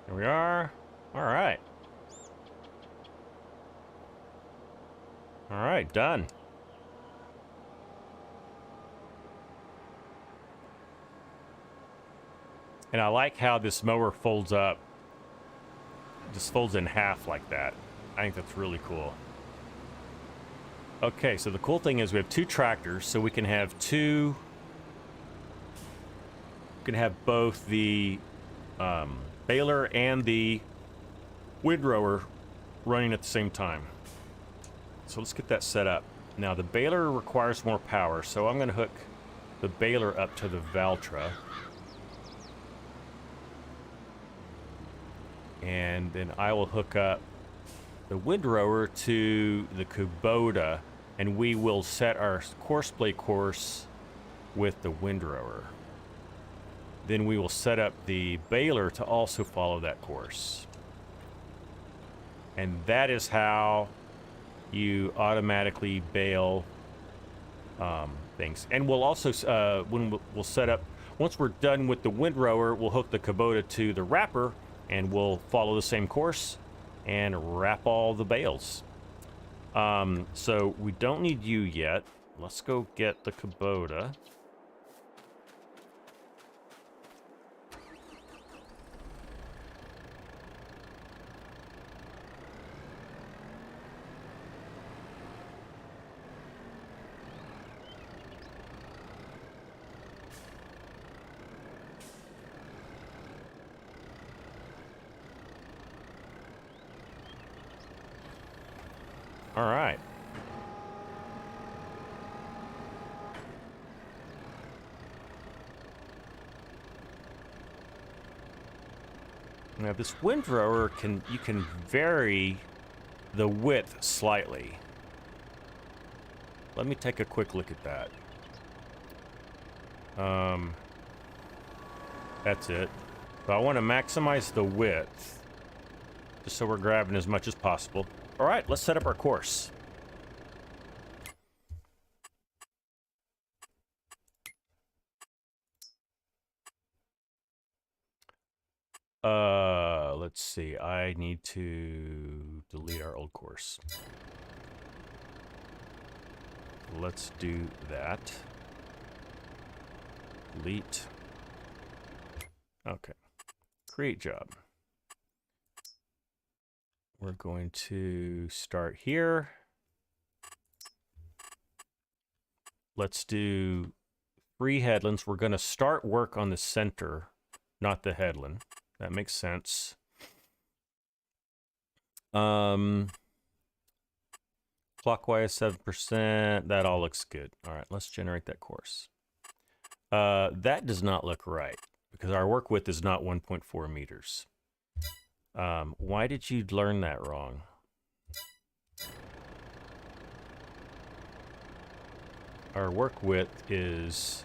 Here we are. All right. All right, done. And I like how this mower folds up. Just folds in half like that. I think that's really cool. Okay, so the cool thing is we have two tractors, so we can have two... We can have both the baler and the windrower running at the same time. So let's get that set up. Now the baler requires more power, so I'm going to hook the baler up to the Valtra. And then I will hook up the windrower to the Kubota, and we will set our course play course with the windrower. Then we will set up the baler to also follow that course. And that is how you automatically bale things. And we'll also, when we'll set up, once we're done with the windrower, we'll hook the Kubota to the wrapper, and we'll follow the same course and wrap all the bales. So we don't need you yet. Let's go get the Kubota. All right. Now this windrower you can vary the width slightly. Let me take a quick look at that. That's it. So I want to maximize the width, just so we're grabbing as much as possible. All right, let's set up our course. Let's see. I need to delete our old course. Let's do that. Delete. Okay. Create job. We're going to start here. Let's do 3 headlands. We're going to start work on the center, not the headland. That makes sense. Clockwise 7%. That all looks good. All right, let's generate that course. That does not look right because our work width is not 1.4 meters. Why did you learn that wrong? Our work width is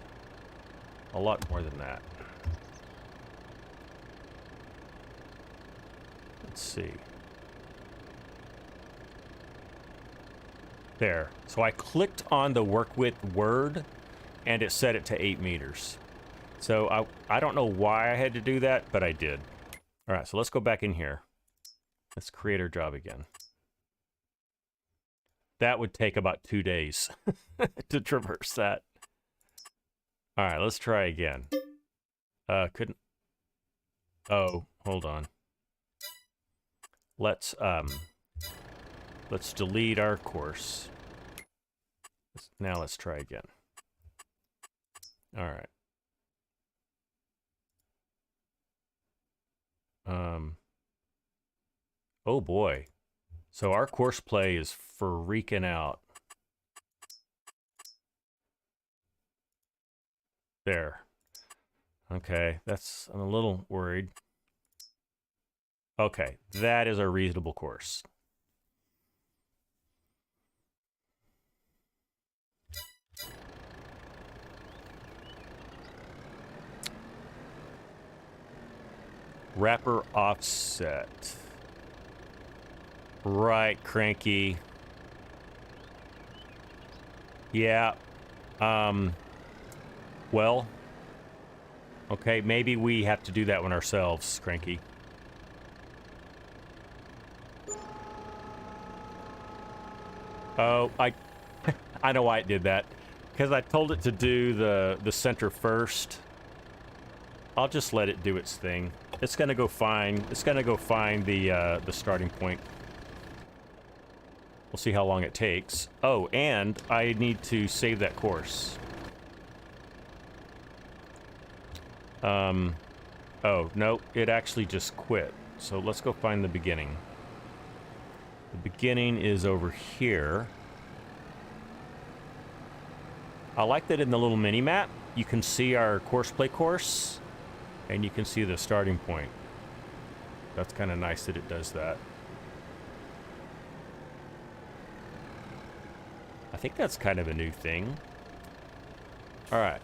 a lot more than that. Let's see. There. So I clicked on the work width word and it set it to 8 meters. So I don't know why I had to do that, but I did. All right, so let's go back in here. Let's create our job again. That would take about 2 days to traverse that. All right, let's try again. Couldn't. Oh, hold on. Let's delete our course. Now let's try again. All right. Oh boy. So our course play is freaking out. There. Okay, I'm a little worried. Okay, that is a reasonable course. Wrapper offset. Right, Cranky. Yeah. Well. Okay, maybe we have to do that one ourselves, Cranky. Oh, I know why it did that. Because I told it to do the center first. I'll just let it do its thing. It's gonna go find. It's gonna go find the starting point. We'll see how long it takes. Oh, and I need to save that course. Oh no, it actually just quit. So let's go find the beginning. The beginning is over here. I like that in the little mini map, you can see our course course, and you can see the starting point. That's kind of nice that it does that. I think that's kind of a new thing. All right.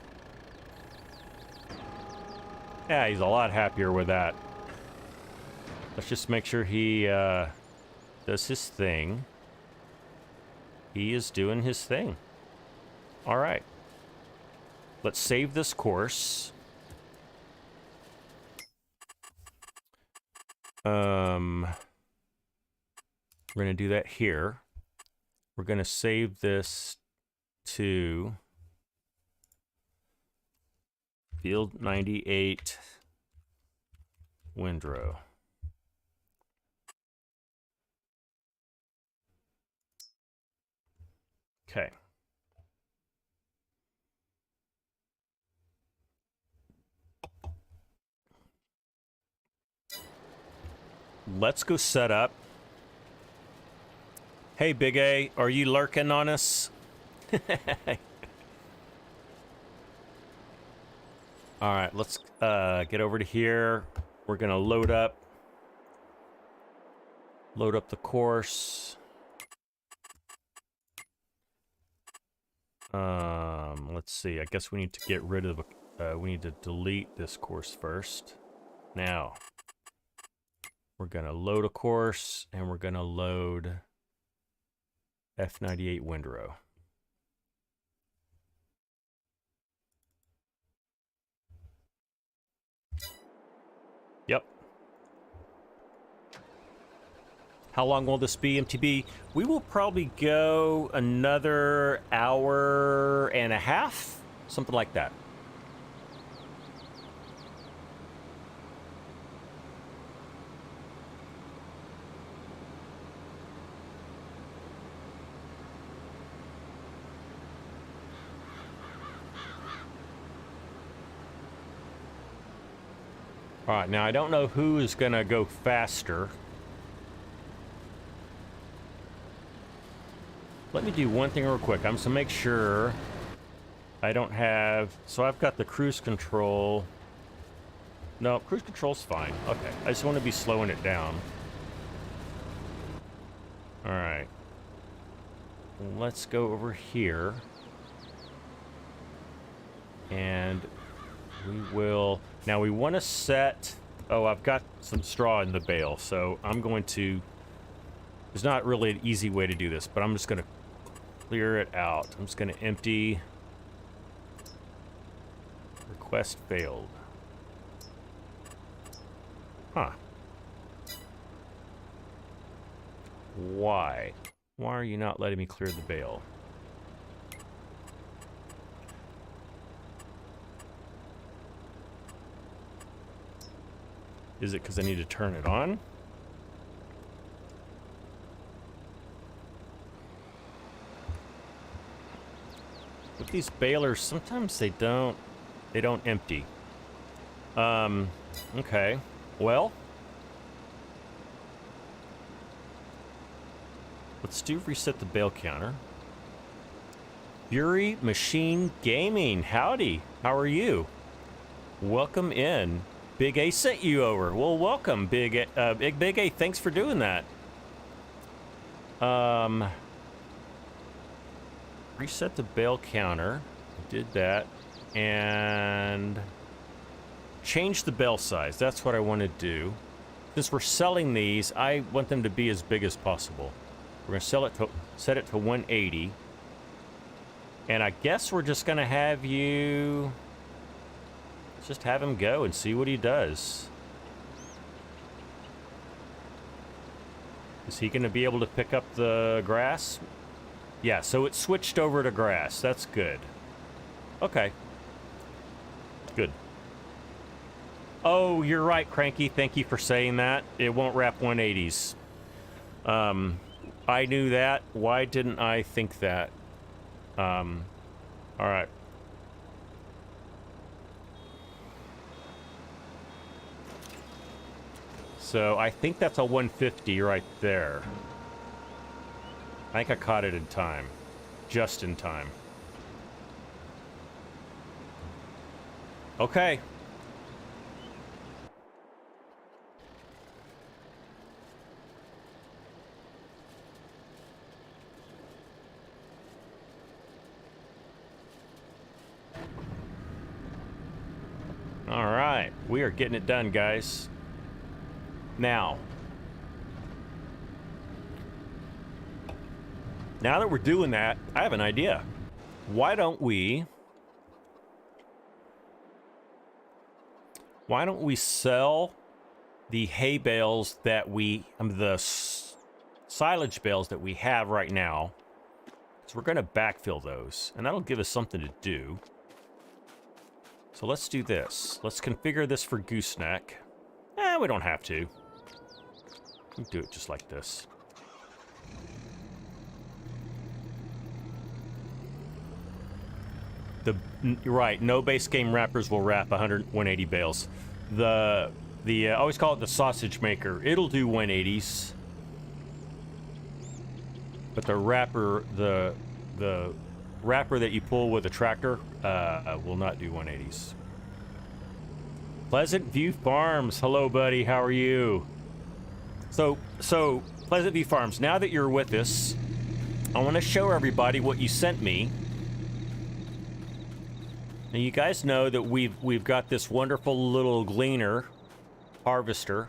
Yeah, he's a lot happier with that. Let's just make sure he does his thing. He is doing his thing. All right. Let's save this course. We're going to do that here. We're going to save this to Field 98 Windrow. Okay. Let's go set up. Hey, Big A, are you lurking on us? All right, let's get over to here. We're gonna load up the course. Let's see. I guess we need to get rid of. We need to delete this course first. Now, we're gonna load a course, and we're gonna load F98 Windrow. Yep. How long will this be, MTB? We will probably go another hour and a half, something like that. All right, now I don't know who is going to go faster. Let me do one thing real quick. I'm just going to make sure I don't have... So I've got the cruise control. No, cruise control's fine. Okay, I just want to be slowing it down. All right. Let's go over here. And we will... Now we want to set... Oh, I've got some straw in the bale, so I'm going to... There's not really an easy way to do this, but I'm just going to clear it out. I'm just going to empty... Request failed. Huh. Why? Why are you not letting me clear the bale? Is it because I need to turn it on? With these balers, sometimes they don't empty. Okay. Well, let's do reset the bale counter. Fury Machine Gaming, howdy. How are you? Welcome in. Big A sent you over. Well, welcome, Big A. Big A, thanks for doing that. Reset the bale counter. Did that. And change the bale size. That's what I want to do. Since we're selling these, I want them to be as big as possible. We're going to set it to 180. And I guess we're just going to have you... Just have him go and see what he does. Is he going to be able to pick up the grass? Yeah, so it switched over to grass. That's good. Okay. Good. Oh, you're right, Cranky. Thank you for saying that. It won't wrap 180s. I knew that. Why didn't I think that? All right. So I think that's a 150 right there. I think I caught it in time. Just in time. Okay. All right. We are getting it done, guys. Now that we're doing that, I have an idea. Why don't we sell the hay bales that the silage bales that we have right now? So we're going to backfill those, and that'll give us something to do. So let's do this. Let's configure this for gooseneck. We don't have to. We can do it just like this. You're right, no base game wrappers will wrap 180 bales. I always call it the sausage maker. It'll do 180s. But the wrapper that you pull with a tractor will not do 180s. Pleasant View Farms. Hello, buddy. How are you? So Pleasant View Farms, now that you're with us, I want to show everybody what you sent me. Now, you guys know that we've got this wonderful little gleaner harvester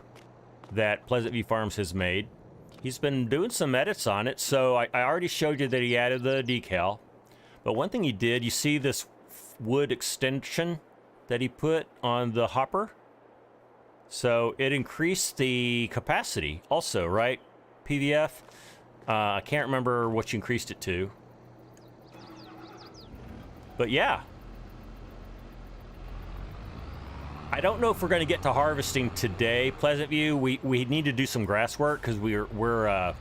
that Pleasant View Farms has made. He's been doing some edits on it, so I already showed you that he added the decal. But one thing he did, you see this wood extension that he put on the hopper? So it increased the capacity also, right? PVF? I can't remember what you increased it to. But yeah. I don't know if we're going to get to harvesting today, Pleasant View. We need to do some grass work because we're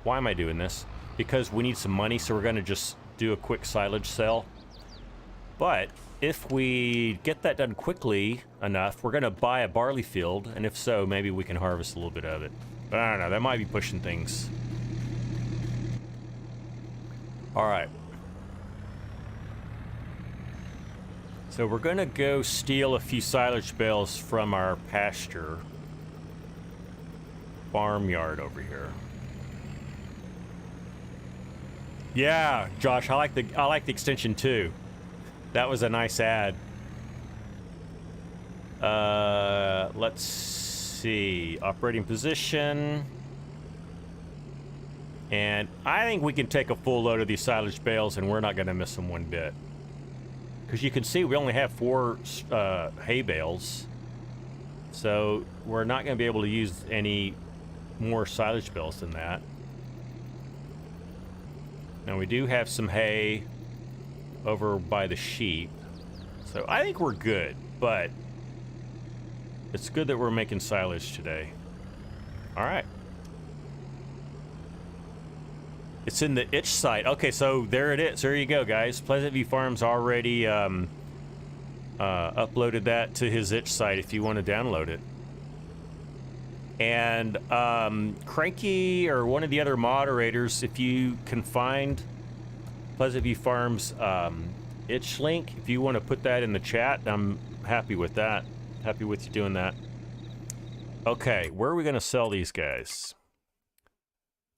why am I doing this? Because we need some money, so we're going to just do a quick silage sale. But if we get that done quickly enough, we're going to buy a barley field, and if so, maybe we can harvest a little bit of it. But I don't know, that might be pushing things. All right. So we're going to go steal a few silage bales from our pasture farmyard over here. Yeah, Josh, I like the extension too. That was a nice ad. Let's see. Operating position. And I think we can take a full load of these silage bales and we're not going to miss them one bit. Because you can see we only have 4 hay bales. So we're not going to be able to use any more silage bales than that. Now we do have some hay over by the sheep. So I think we're good, but it's good that we're making silage today. All right. It's in the itch site. Okay, so there it is. There you go, guys. Pleasant View Farms already uploaded that to his itch site if you want to download it. And Cranky or one of the other moderators, if you can find Pleasant View Farms itch link, if you want to put that in the chat, I'm happy with that. Happy with you doing that. Okay, where are we going to sell these guys?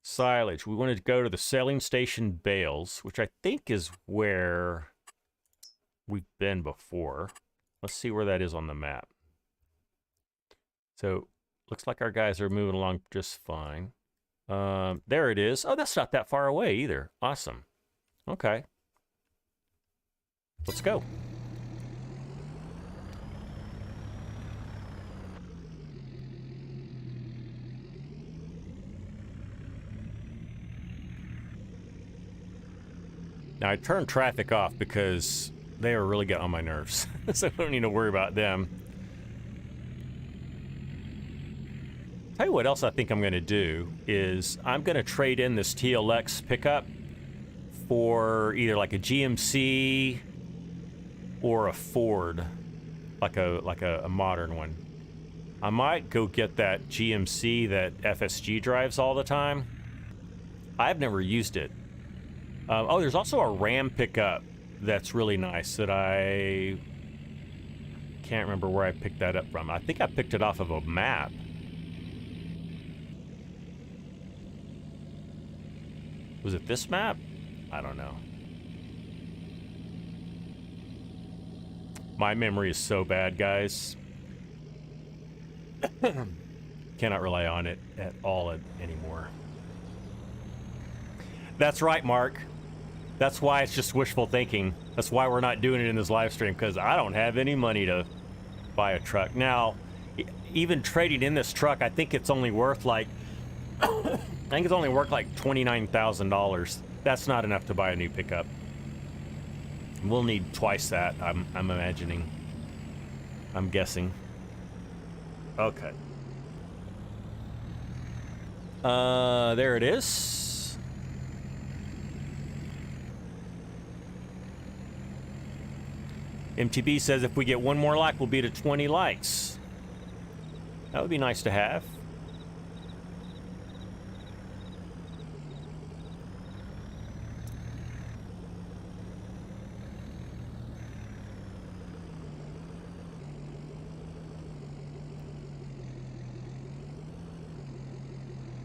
Silage. We want to go to the selling station bales, which I think is where we've been before. Let's see where that is on the map. So, looks like our guys are moving along just fine. There it is. Oh, that's not that far away either. Awesome. Okay. Let's go. Now, I turned traffic off because they are really getting on my nerves. So I don't need to worry about them. Tell you what else I think I'm going to do is I'm going to trade in this TLX pickup for either like a GMC or a Ford, like a modern one. I might go get that GMC that FSG drives all the time. I've never used it. Oh, there's also a Ram pickup that's really nice that I can't remember where I picked that up from. I think I picked it off of a map. Was it this map? I don't know. My memory is so bad, guys. Cannot rely on it at all anymore. That's right, Mark. That's why it's just wishful thinking. That's why we're not doing it in this live stream, because I don't have any money to buy a truck. Now, even trading in this truck, I think it's only worth like I think it's only worth like $29,000. That's not enough to buy a new pickup. We'll need twice that, I'm imagining. I'm guessing. Okay. There it is. MTB says if we get one more like, we'll be to 20 likes. That would be nice to have.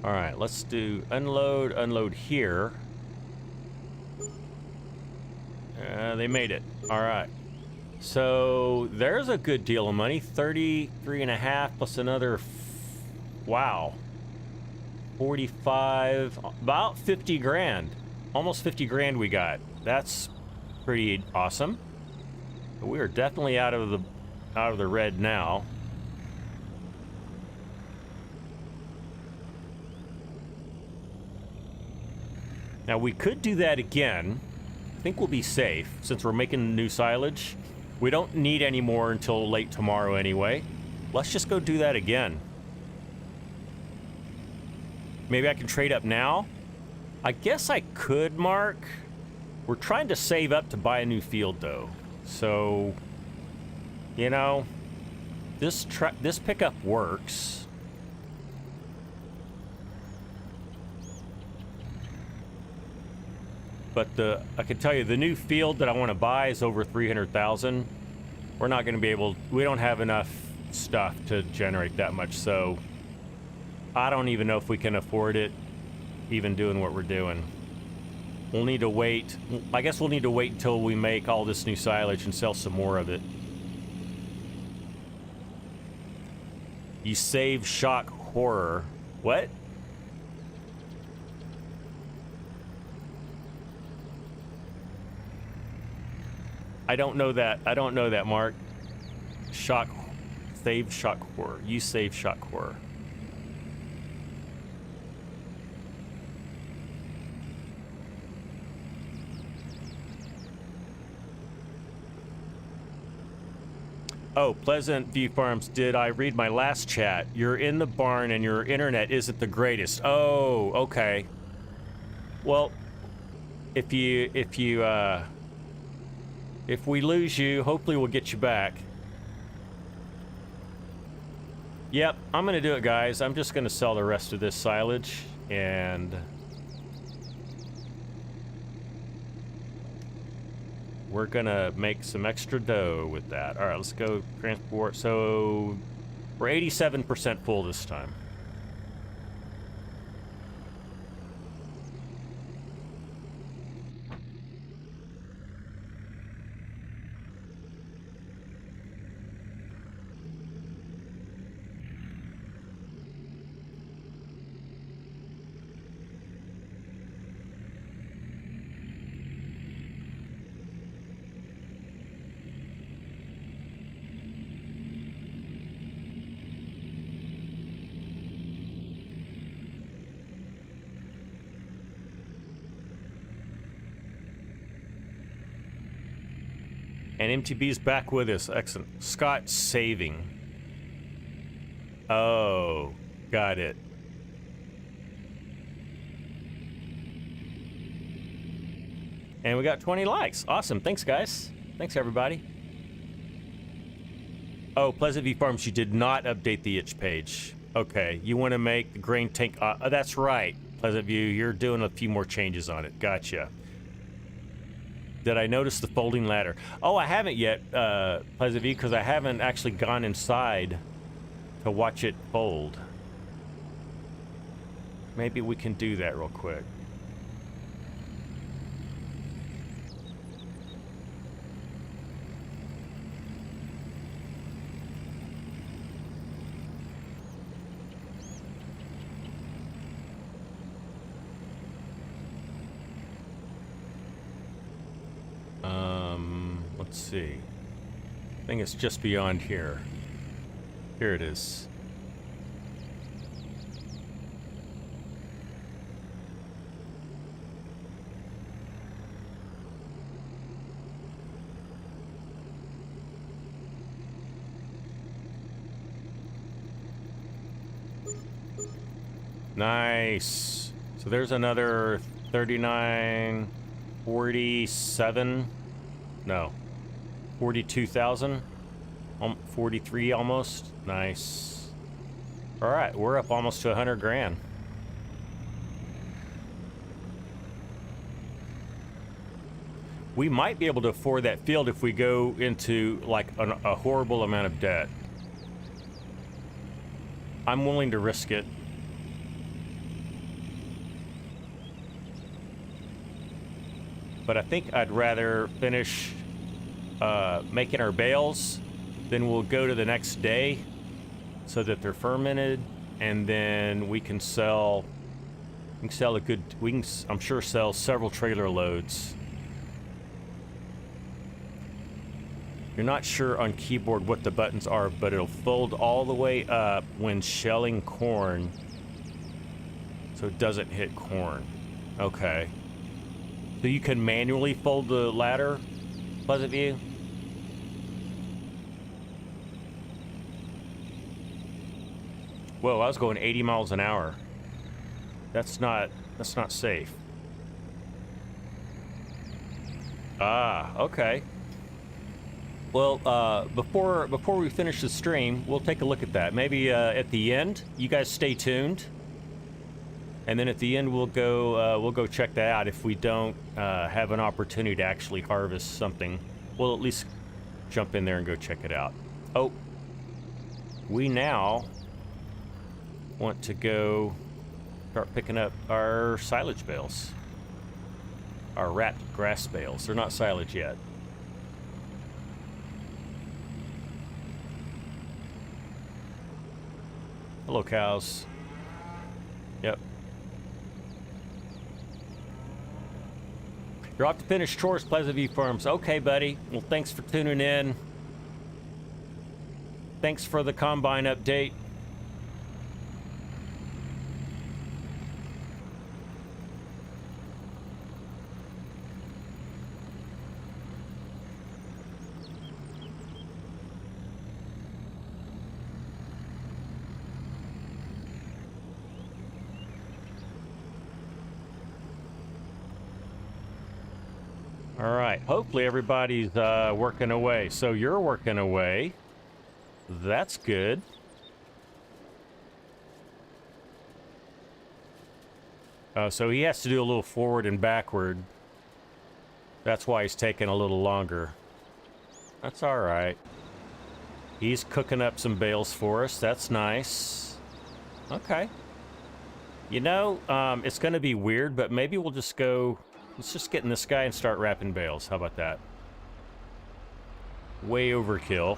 All right, let's do unload here. They made it. All right. So there's a good deal of money, 33.5 plus another, wow, 45, about 50 grand, almost 50 grand we got. That's pretty awesome. We are definitely out of the red now. Now we could do that again. I think we'll be safe since we're making new silage. We don't need any more until late tomorrow anyway. Let's just go do that again. Maybe I can trade up now? I guess I could, Mark. We're trying to save up to buy a new field, though. So, you know, this pickup works. But I can tell you the new field that I want to buy is over 300,000. We're not going to be able, we don't have enough stuff to generate that much, so I don't even know if we can afford it, even doing what we're doing. We'll need to wait. I guess we'll need to wait until we make all this new silage and sell some more of it. You save shock horror. What? I don't know that. I don't know that, Mark. Save shock horror. You save shock horror. Oh, Pleasant View Farms, did I read my last chat? You're in the barn and your internet isn't the greatest. Oh, okay. Well, if we lose you, hopefully we'll get you back. Yep, I'm gonna do it, guys. I'm just gonna sell the rest of this silage and we're gonna make some extra dough with that. All right, let's go transport. So we're 87% full this time. And MTB's back with us. Excellent. Scott saving. Oh, got it. And we got 20 likes. Awesome. Thanks, guys. Thanks, everybody. Oh, Pleasant View Farms, you did not update the itch page. Okay, you want to make the grain tank... that's right, Pleasant View. You're doing a few more changes on it. Gotcha. Did I notice the folding ladder? Oh, I haven't yet, Pleasant View, because I haven't actually gone inside to watch it fold. Maybe we can do that real quick. Let's see. I think it's just beyond here. Here it is. Nice. So there's another 39, 47. No. 42,000. 43 almost. Nice. All right, we're up almost to 100 grand. We might be able to afford that field if we go into like a horrible amount of debt. I'm willing to risk it. But I think I'd rather finish making our bales, then we'll go to the next day so that they're fermented, and then we can sell a good, I'm sure sell several trailer loads. You're not sure on keyboard what the buttons are, but it'll fold all the way up when shelling corn so it doesn't hit corn. Okay. So you can manually fold the ladder, Pleasant View? Whoa, I was going 80 miles an hour. That's not safe. Ah, okay. Well, before we finish the stream, we'll take a look at that. Maybe at the end, you guys stay tuned. And then at the end, we'll go check that out. If we don't have an opportunity to actually harvest something, we'll at least jump in there and go check it out. Oh, we now want to go start picking up our silage bales, our wrapped grass bales. They're not silage yet. Hello, cows. Yep. You're off to finish chores, Pleasant View Farms. Okay, buddy. Well, thanks for tuning in. Thanks for the combine update. All right, hopefully everybody's working away. So you're working away. That's good. So he has to do a little forward and backward. That's why he's taking a little longer. That's all right. He's cooking up some bales for us. That's nice. Okay. You know, it's going to be weird, but maybe we'll just go... Let's just get in this guy and start wrapping bales. How about that? Way overkill.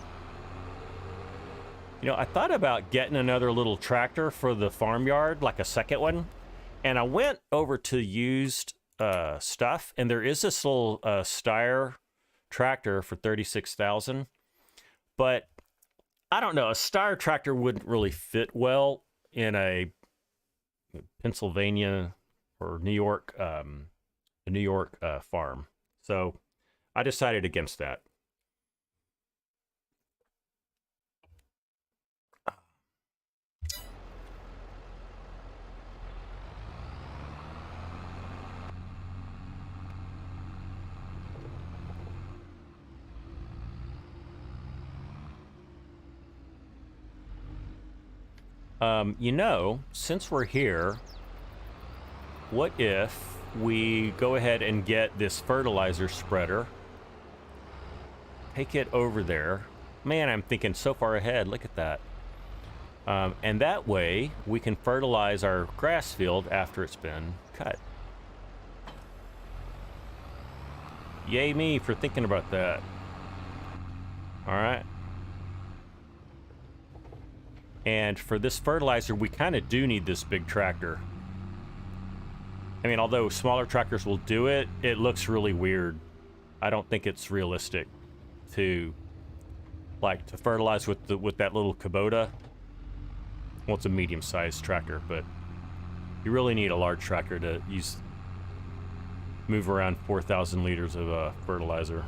You know, I thought about getting another little tractor for the farmyard, like a second one. And I went over to used stuff, and there is this little Steyr tractor for $36,000. But I don't know, a Steyr tractor wouldn't really fit well in a Pennsylvania or New York farm. So I decided against that. You know, since we're here, what if we go ahead and get this fertilizer spreader, take it over there. Man, I'm thinking so far ahead. Look at that. And that way we can fertilize our grass field after it's been cut. Yay me for thinking about that. All right. And for this fertilizer, we kind of do need this big tractor. I mean, although smaller tractors will do it, it looks really weird. I don't think it's realistic to, like, to fertilize with that little Kubota. Well, it's a medium-sized tractor, but you really need a large tractor to move around 4,000 liters of fertilizer.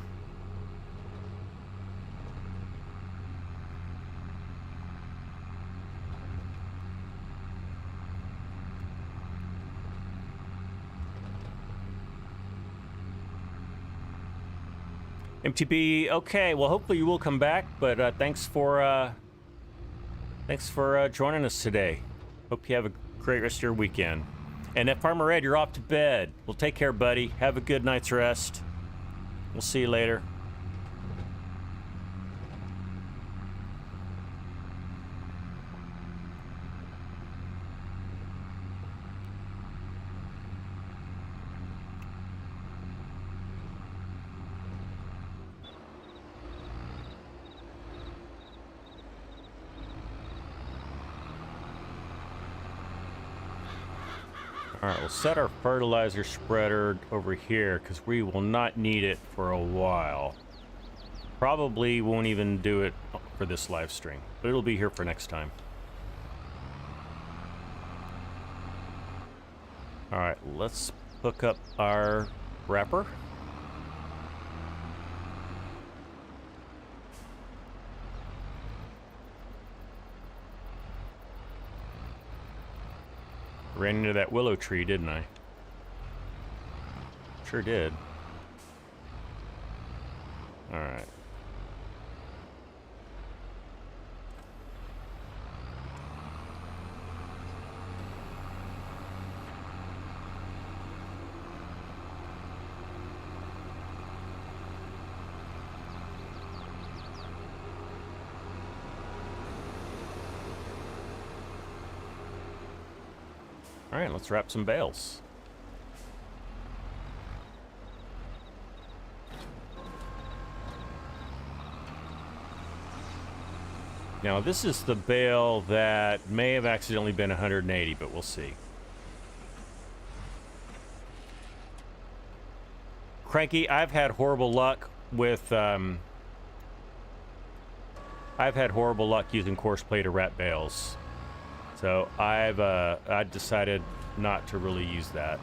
MTB, okay, well, hopefully you will come back, but thanks for joining us today. Hope you have a great rest of your weekend. And at Farmer Ed, you're off to bed. Well, take care, buddy. Have a good night's rest. We'll see you later. All right, we'll set our fertilizer spreader over here because we will not need it for a while. Probably won't even do it for this live stream, but it'll be here for next time. All right, let's hook up our wrapper. Ran into that willow tree, didn't I? Sure did. All right. All right, let's wrap some bales. Now, this is the bale that may have accidentally been 180, but we'll see. Cranky, I've had horrible luck with using coarse plate to wrap bales. So I decided not to really use that.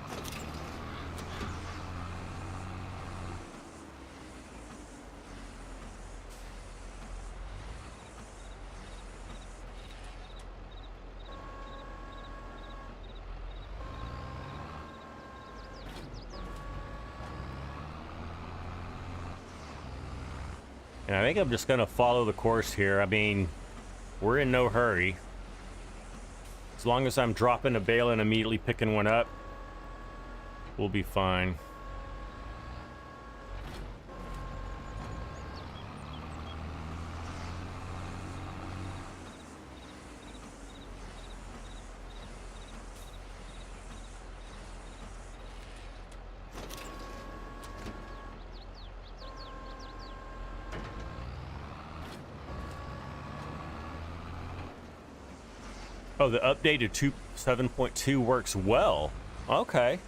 And I think I'm just gonna follow the course here. I mean, we're in no hurry. As long as I'm dropping a bale and immediately picking one up, we'll be fine. Oh, the updated 7.2 works well. Okay.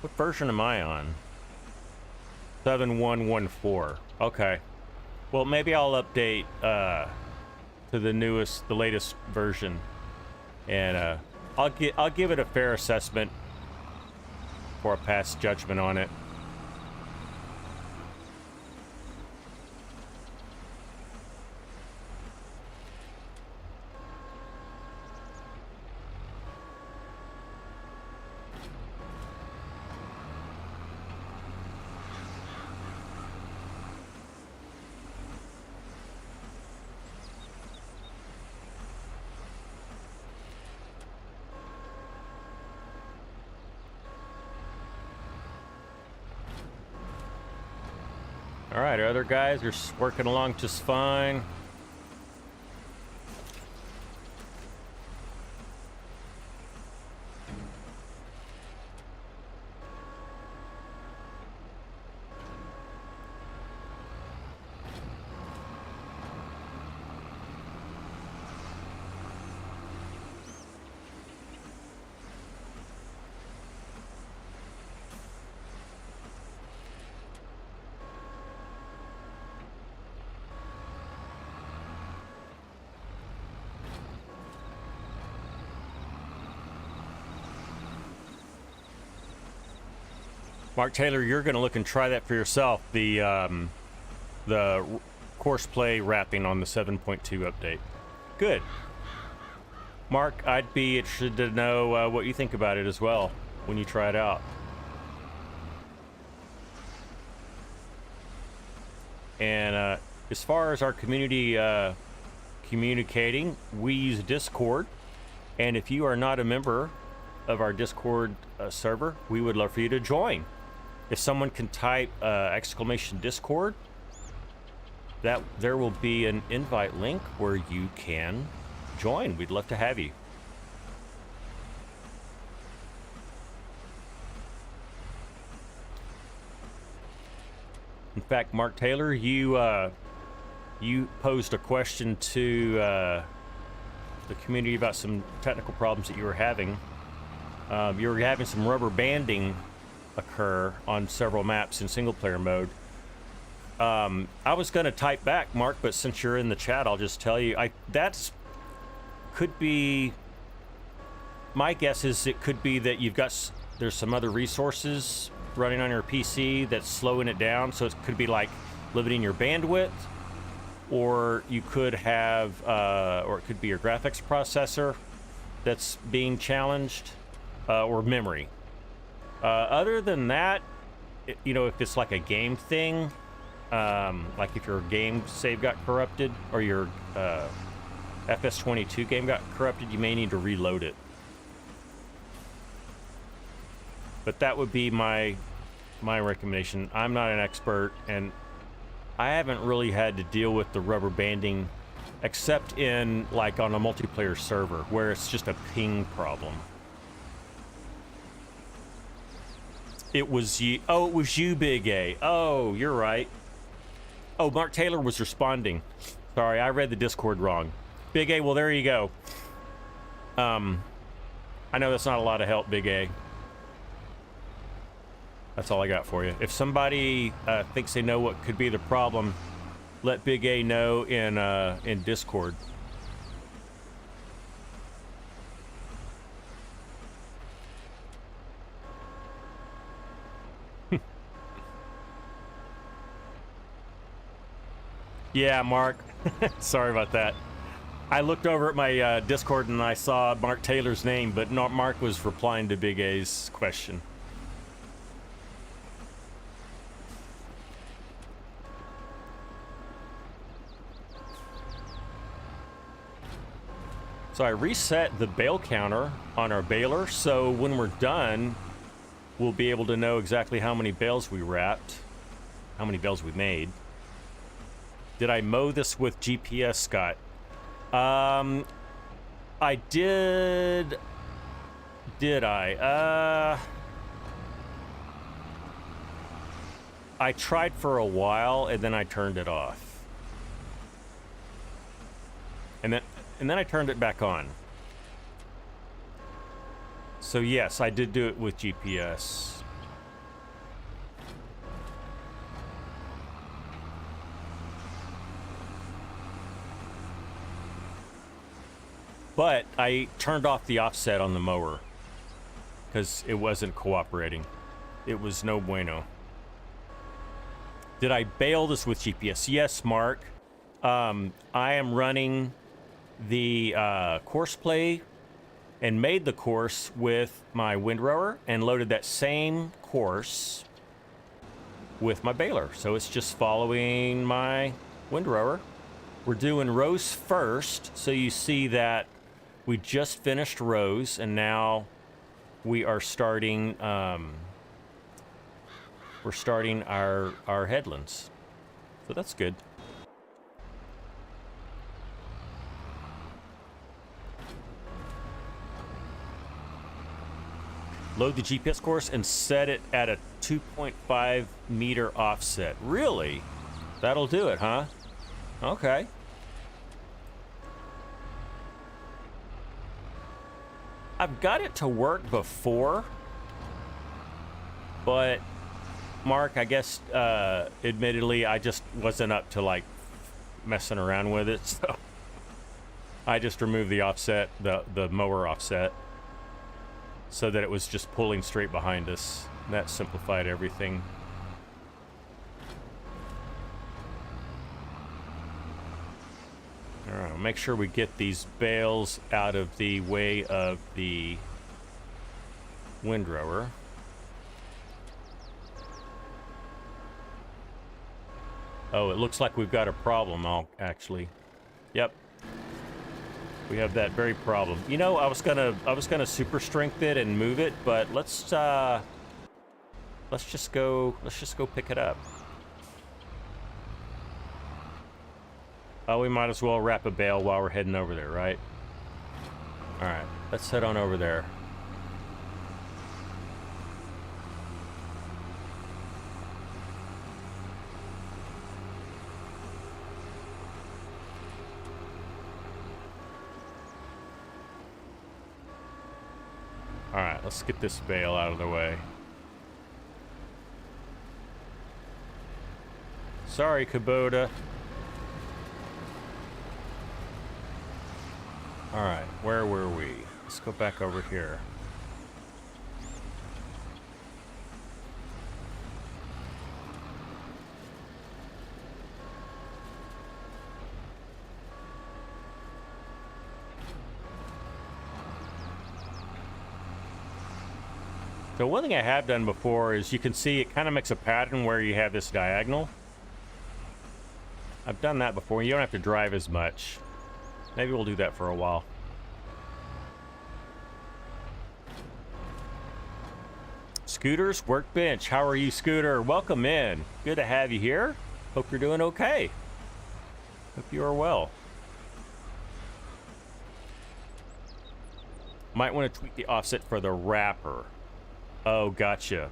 What version am I on? 7.1.1.4. Okay. Well, maybe I'll update to the latest version, and I'll give it a fair assessment for a pass judgment on it. All right, our other guys are working along just fine. Mark Taylor, you're going to look and try that for yourself. The course play wrapping on the 7.2 update. Good. Mark, I'd be interested to know what you think about it as well when you try it out. And as far as our community communicating, we use Discord. And if you are not a member of our Discord server, we would love for you to join. If someone can type exclamation Discord, that there will be an invite link where you can join. We'd love to have you. In fact, Mark Taylor, you posed a question to the community about some technical problems that you were having. You were having some rubber banding occur on several maps in single player mode. I was going to type back, Mark, but since you're in the chat, I'll just tell you, could be, my guess is it could be that there's some other resources running on your PC that's slowing it down, so it could be like limiting your bandwidth, or you could have, or it could be your graphics processor that's being challenged, or memory. Other than that, you know, if it's like a game thing, like if your game save got corrupted or your FS22 game got corrupted, you may need to reload it. But that would be my recommendation. I'm not an expert, and I haven't really had to deal with the rubber banding except in like on a multiplayer server where it's just a ping problem. It was you. Oh, it was you, Big A. Oh, you're right. Oh, Mark Taylor was responding. Sorry, I read the Discord wrong. Big A, well, there you go. I know that's not a lot of help, Big A. That's all I got for you. If somebody thinks they know what could be the problem, let Big A know in Discord. Yeah, Mark. Sorry about that. I looked over at my Discord and I saw Mark Taylor's name, but not Mark was replying to Big A's question. So I reset the bale counter on our baler, so when we're done, we'll be able to know exactly how many bales we wrapped, how many bales we made. Did I mow this with GPS, Scott? I did. Did I? I tried for a while and then I turned it off. And then I turned it back on. So yes, I did do it with GPS. But I turned off the offset on the mower because it wasn't cooperating. It was no bueno. Did I bail this with GPS? Yes, Mark. I am running the course play and made the course with my windrower and loaded that same course with my baler. So it's just following my windrower. We're doing rows first, so you see that we just finished rows, and now we are starting. We're starting our headlands. So that's good. Load the GPS course and set it at a 2.5 meter offset. Really? That'll do it, huh? Okay. I've got it to work before, but Mark, I guess, admittedly, I just wasn't up to like messing around with it, so I just removed the offset, the mower offset, so that it was just pulling straight behind us. That simplified everything. All right, make sure we get these bales out of the way of the windrower. Oh, it looks like we've got a problem, actually. Yep. We have that very problem. You know, I was gonna super strength it and move it, but let's just go pick it up. Oh, we might as well wrap a bale while we're heading over there, right? All right, let's head on over there. All right, let's get this bale out of the way. Sorry, Kubota. All right, where were we? Let's go back over here. So one thing I have done before is you can see it kind of makes a pattern where you have this diagonal. I've done that before. You don't have to drive as much. Maybe we'll do that for a while. Scooter's Workbench. How are you, Scooter? Welcome in. Good to have you here. Hope you're doing okay. Hope you are well. Might want to tweak the offset for the wrapper. Oh, gotcha.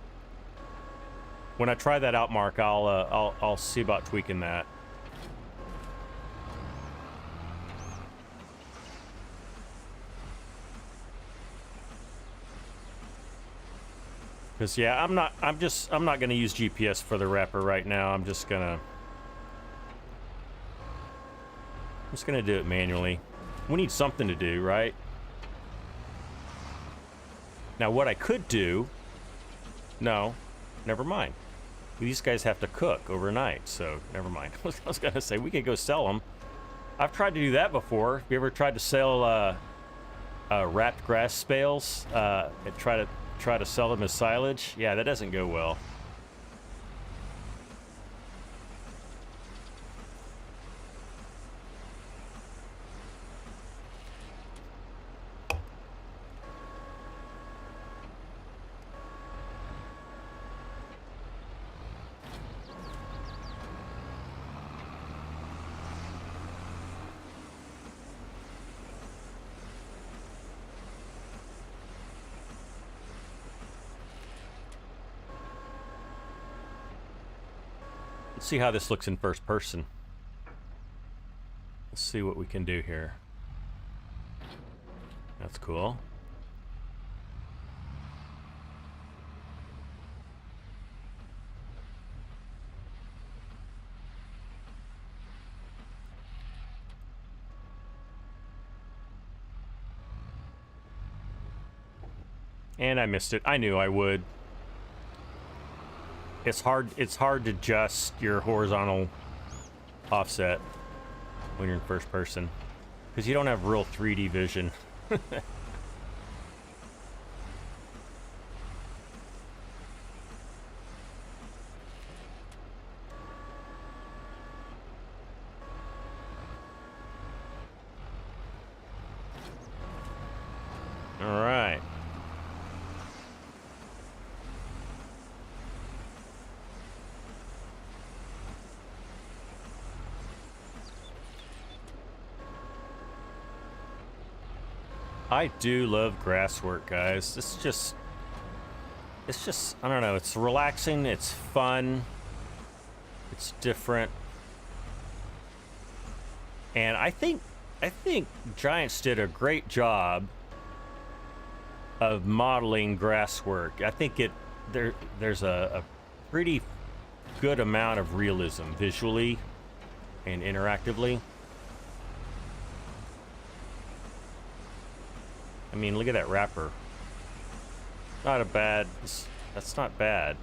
When I try that out, Mark, I'll see about tweaking that. Because yeah, I'm not gonna use GPS for the wrapper right now. I'm just gonna do it manually. We need something to do, right? Now what I could do, no, never mind. These guys have to cook overnight, so never mind. I was gonna say we could go sell them. I've tried to do that before. Have you ever tried to sell wrapped grass bales and try to sell them as silage? Yeah, that doesn't go well. Let's see how this looks in first person. Let's see what we can do here. That's cool. And I missed it. I knew I would. It's hard to adjust your horizontal offset when you're in first person because you don't have real 3D vision. All right. I do love grass work, guys. It's just, I don't know, it's relaxing, it's fun, it's different. And I think Giants did a great job of modeling grass work. I think there's a pretty good amount of realism visually and interactively. I mean, look at that wrapper. Not a bad, that's not bad.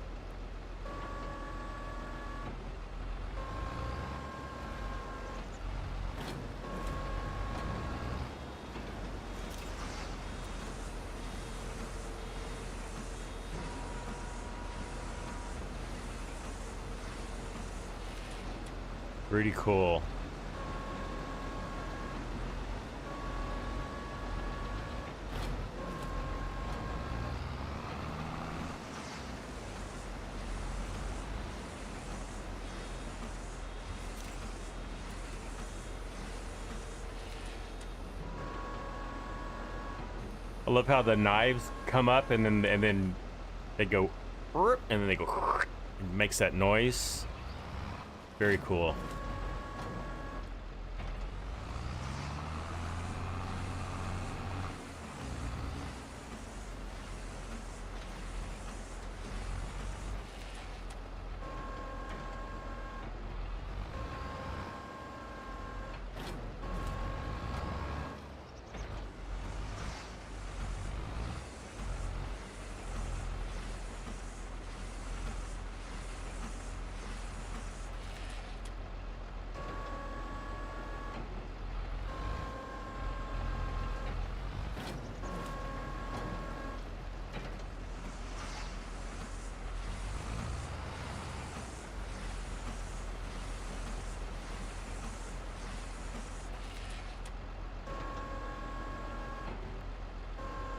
Pretty cool. I love how the knives come up and then they go and then they go. It makes that noise. Very cool.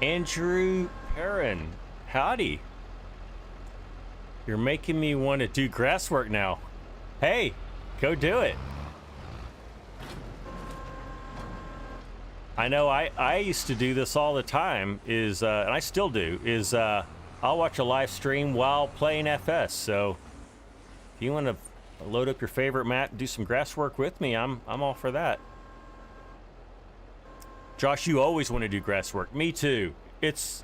Andrew Perrin, howdy. You're making me want to do grass work now. Hey, go do it. I know I used to do this all the time, and I still do, I'll watch a live stream while playing FS. So if you want to load up your favorite map and do some grass work with me, I'm all for that. Josh, you always want to do grass work. Me too. It's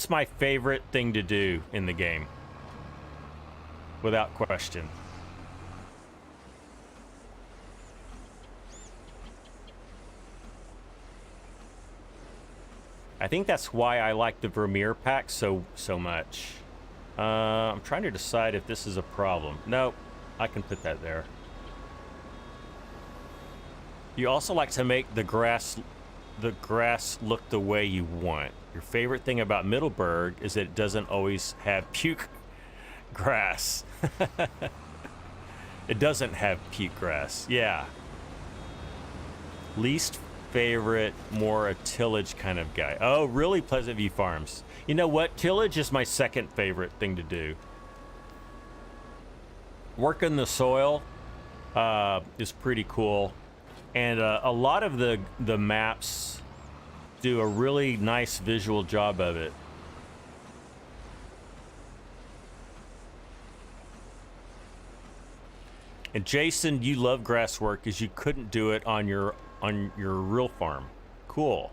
my favorite thing to do in the game. Without question. I think that's why I like the Vermeer pack so much. I'm trying to decide if this is a problem. Nope, I can put that there. You also like to make the grass look the way you want. Your favorite thing about Middleburgh is that it doesn't always have puke grass. It doesn't have puke grass. Yeah. Least favorite, more a tillage kind of guy. Oh, really? Pleasant View Farms. You know what? Tillage is my second favorite thing to do. Working the soil is pretty cool. And a lot of the maps do a really nice visual job of it. And Jason, you love grass work because you couldn't do it on your real farm. Cool.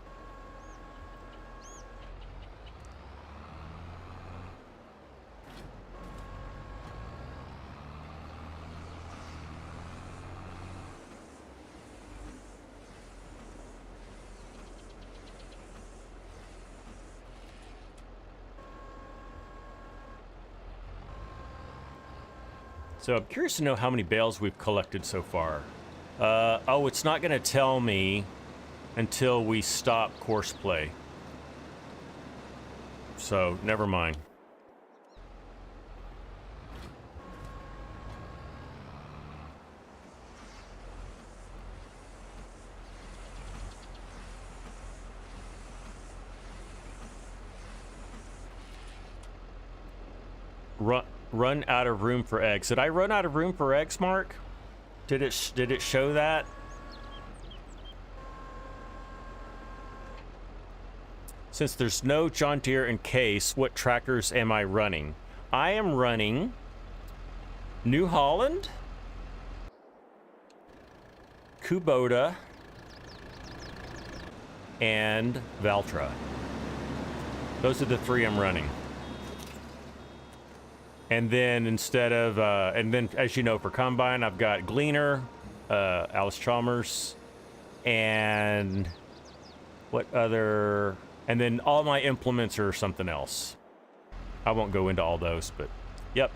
So I'm curious to know how many bales we've collected so far. Oh, it's not going to tell me until we stop course play. So, never mind. Run out of room for eggs. Did I run out of room for eggs, Mark? Did it show that? Since there's no John Deere in case, what tractors am I running? I am running New Holland, Kubota, and Valtra. Those are the three I'm running. And then instead of, and then as you know, for combine, I've got Gleaner, Alice Chalmers, and what other, and then all my implements are something else. I won't go into all those, but yep.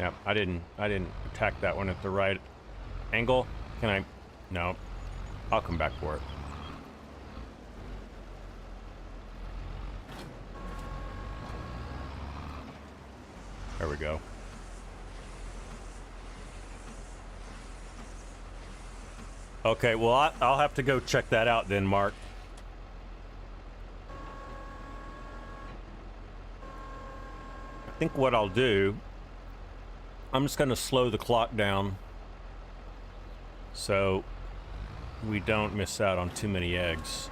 Yep, I didn't attack that one at the right angle. Can I? No. I'll come back for it. There we go. Okay, well, I'll have to go check that out then, Mark. I think what I'll do, I'm just going to slow the clock down so we don't miss out on too many eggs.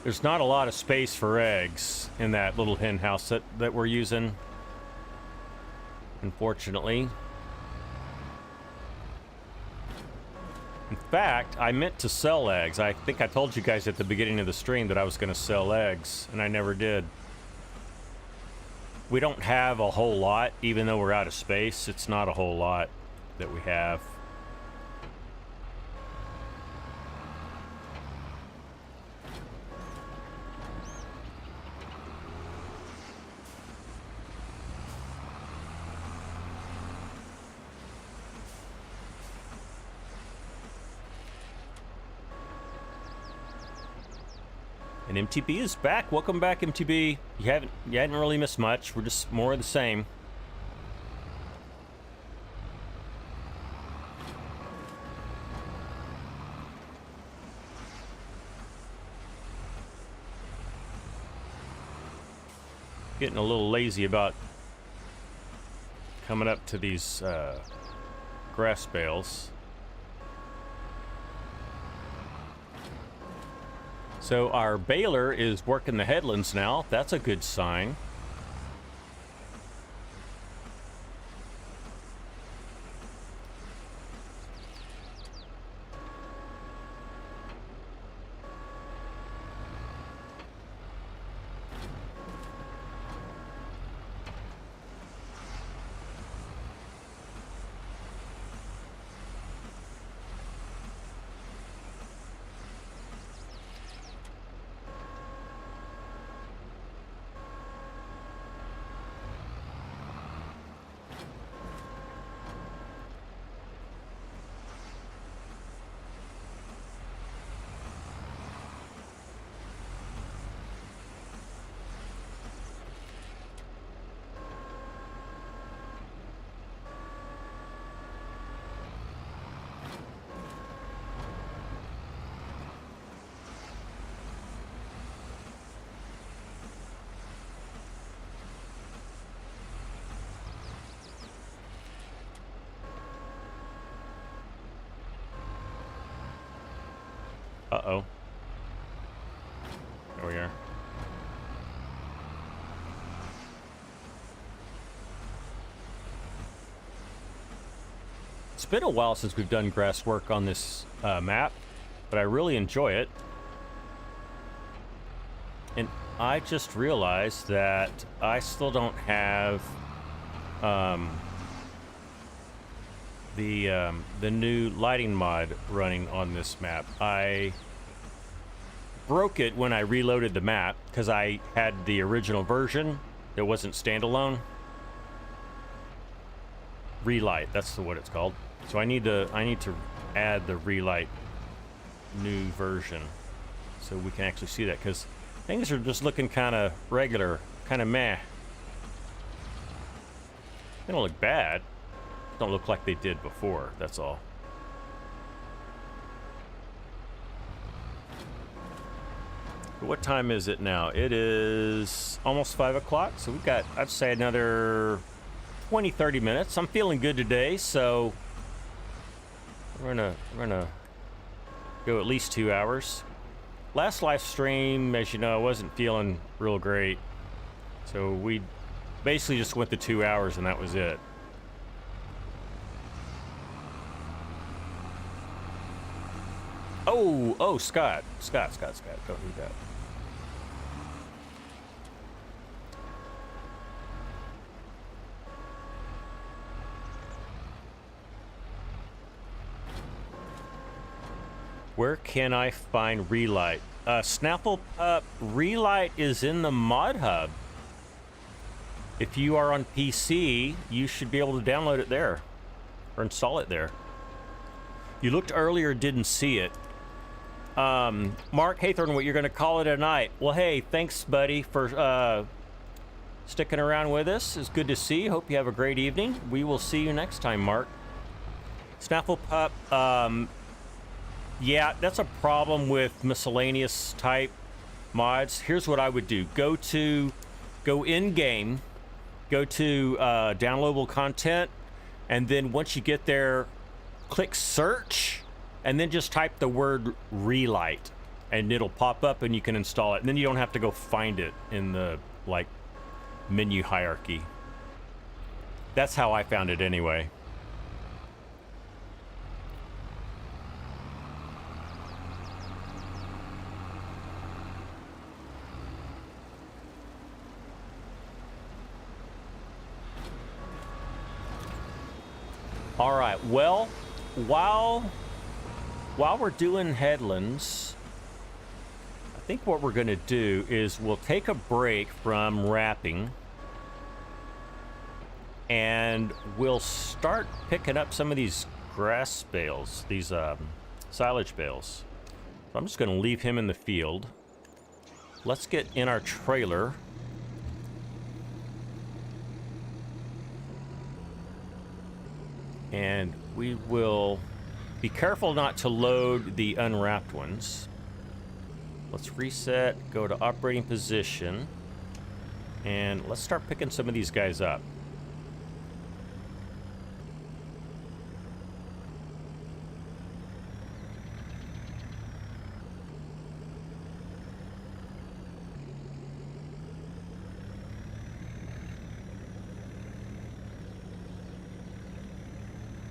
There's not a lot of space for eggs in that little hen house that we're using, unfortunately. In fact, I meant to sell eggs. I think I told you guys at the beginning of the stream that I was going to sell eggs, and I never did. We don't have a whole lot, even though we're out of space. It's not a whole lot that we have. And MTB is back. Welcome back, MTB. You hadn't really missed much. We're just more of the same. Getting a little lazy about coming up to these grass bales. So our baler is working the headlands now. That's a good sign. Uh-oh. There we are. It's been a while since we've done grass work on this map, but I really enjoy it. And I just realized that I still don't have the new lighting mod running on this map. I broke it when I reloaded the map because I had the original version that wasn't standalone. Relight, that's what it's called. So I need to add the Relight new version so we can actually see that, because things are just looking kind of regular, kind of meh. They don't look bad. Don't look like they did before, that's all. But what time is it now? It is almost 5 o'clock, so we've got, I'd say, another 20-30 minutes. I'm feeling good today, so we're gonna go at least 2 hours. Last live stream, as you know, I wasn't feeling real great, so we basically just went the 2 hours and that was it. Oh, Scott, don't do that. Where can I find Relight? Snapple Relight is in the mod hub. If you are on PC, you should be able to download it there or install it there. You looked earlier, didn't see it. Mark Haythorne, what you're going to call it a night? Well, hey, thanks, buddy, for sticking around with us. It's good to see you. Hope you have a great evening. We will see you next time, Mark. Snaffle Pup, yeah, that's a problem with miscellaneous type mods. Here's what I would do. Go in game, go to downloadable content, and then once you get there, click search, and then just type the word Relight, and it'll pop up and you can install it. And then you don't have to go find it in the, like, menu hierarchy. That's how I found it anyway. All right, well, while we're doing headlands, I think what we're gonna do is we'll take a break from wrapping and we'll start picking up some of these grass bales, these silage bales. So I'm just gonna leave him in the field. Let's get in our trailer. And we will be careful not to load the unwrapped ones. Let's reset, go to operating position, and let's start picking some of these guys up.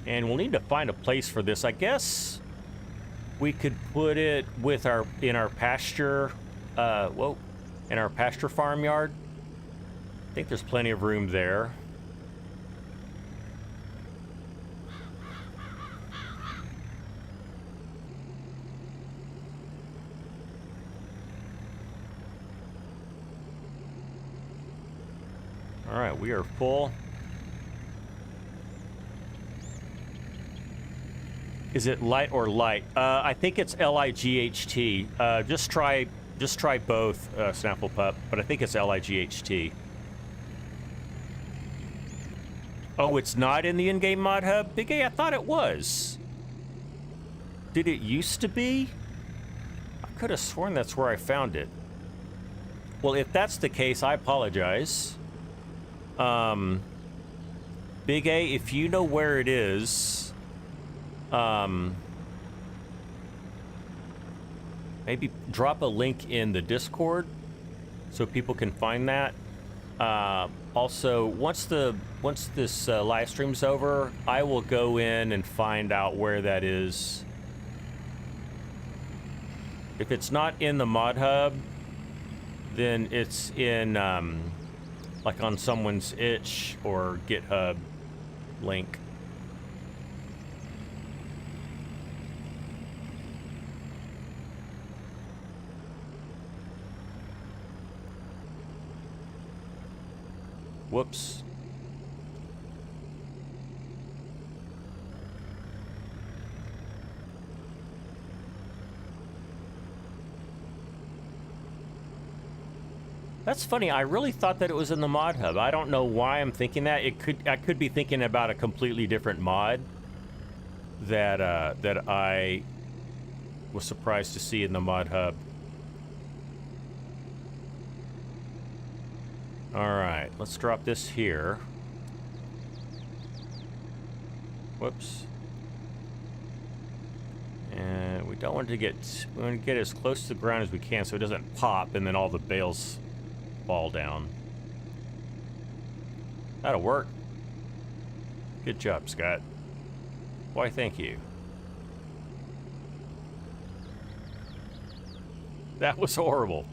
And we'll need to find a place for this. I guess we could put it with in our pasture, in our pasture farmyard. I think there's plenty of room there. All right, we are full. Is it light or light? I think it's L-I-G-H-T. Just try both, Snapple Pup, but I think it's L-I-G-H-T. Oh, it's not in the in-game mod hub? Big A, I thought it was. Did it used to be? I could have sworn that's where I found it. Well, if that's the case, I apologize. Big A, if you know where it is, maybe drop a link in the Discord so people can find that. Also, once this live stream's over, I will go in and find out where that is. If it's not in the mod hub, then it's in like on someone's itch or GitHub link. Whoops. That's funny. I really thought that it was in the mod hub. I don't know why I'm thinking that. I could be thinking about a completely different mod that that I was surprised to see in the mod hub. All right, let's drop this here. Whoops. And we don't want to get, we want to get as close to the ground as we can so it doesn't pop and then all the bales fall down. That'll work. Good job, Scott. Why, thank you. That was horrible.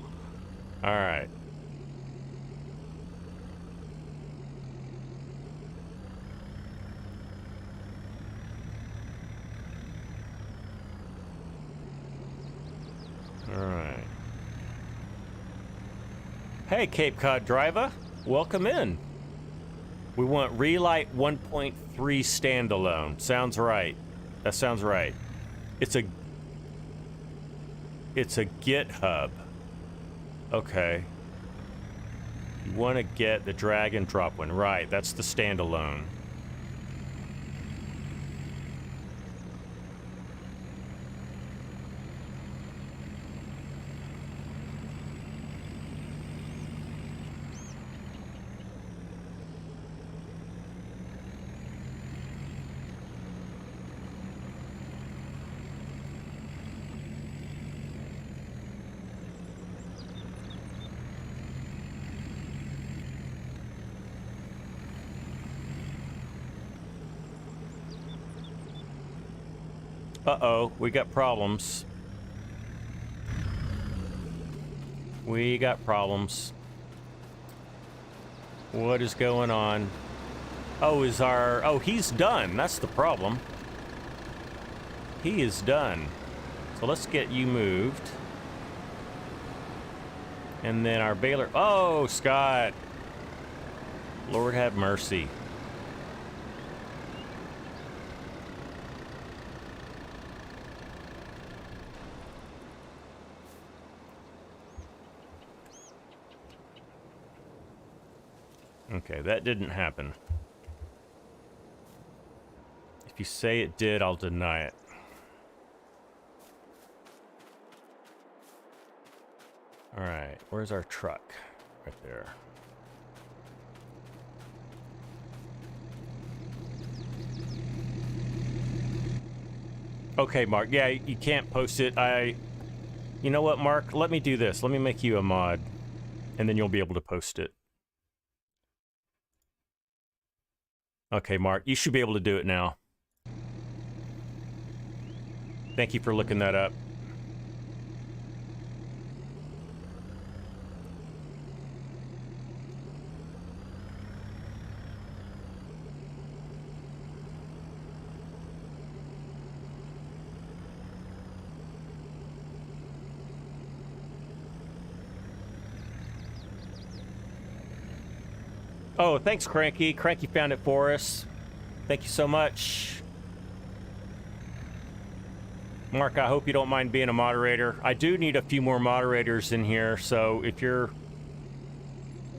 All right. All right. Hey, Cape Cod driver, welcome in. We want Relight 1.3 standalone. Sounds right. That sounds right. It's a GitHub. Okay. You want to get the drag and drop one. Right, that's the standalone. Uh-oh, we got problems. We got problems. What is going on? Oh, he's done. That's the problem. He is done. So let's get you moved. And then our baler. Oh, Scott. Lord have mercy. Okay, that didn't happen. If you say it did, I'll deny it. All right, where's our truck? Right there. Okay, Mark. Yeah, you can't post it. You know what, Mark? Let me do this. Let me make you a mod, and then you'll be able to post it. Okay, Mark, you should be able to do it now. Thank you for looking that up. Oh, thanks, Cranky. Cranky found it for us. Thank you so much. Mark, I hope you don't mind being a moderator. I do need a few more moderators in here, so if you're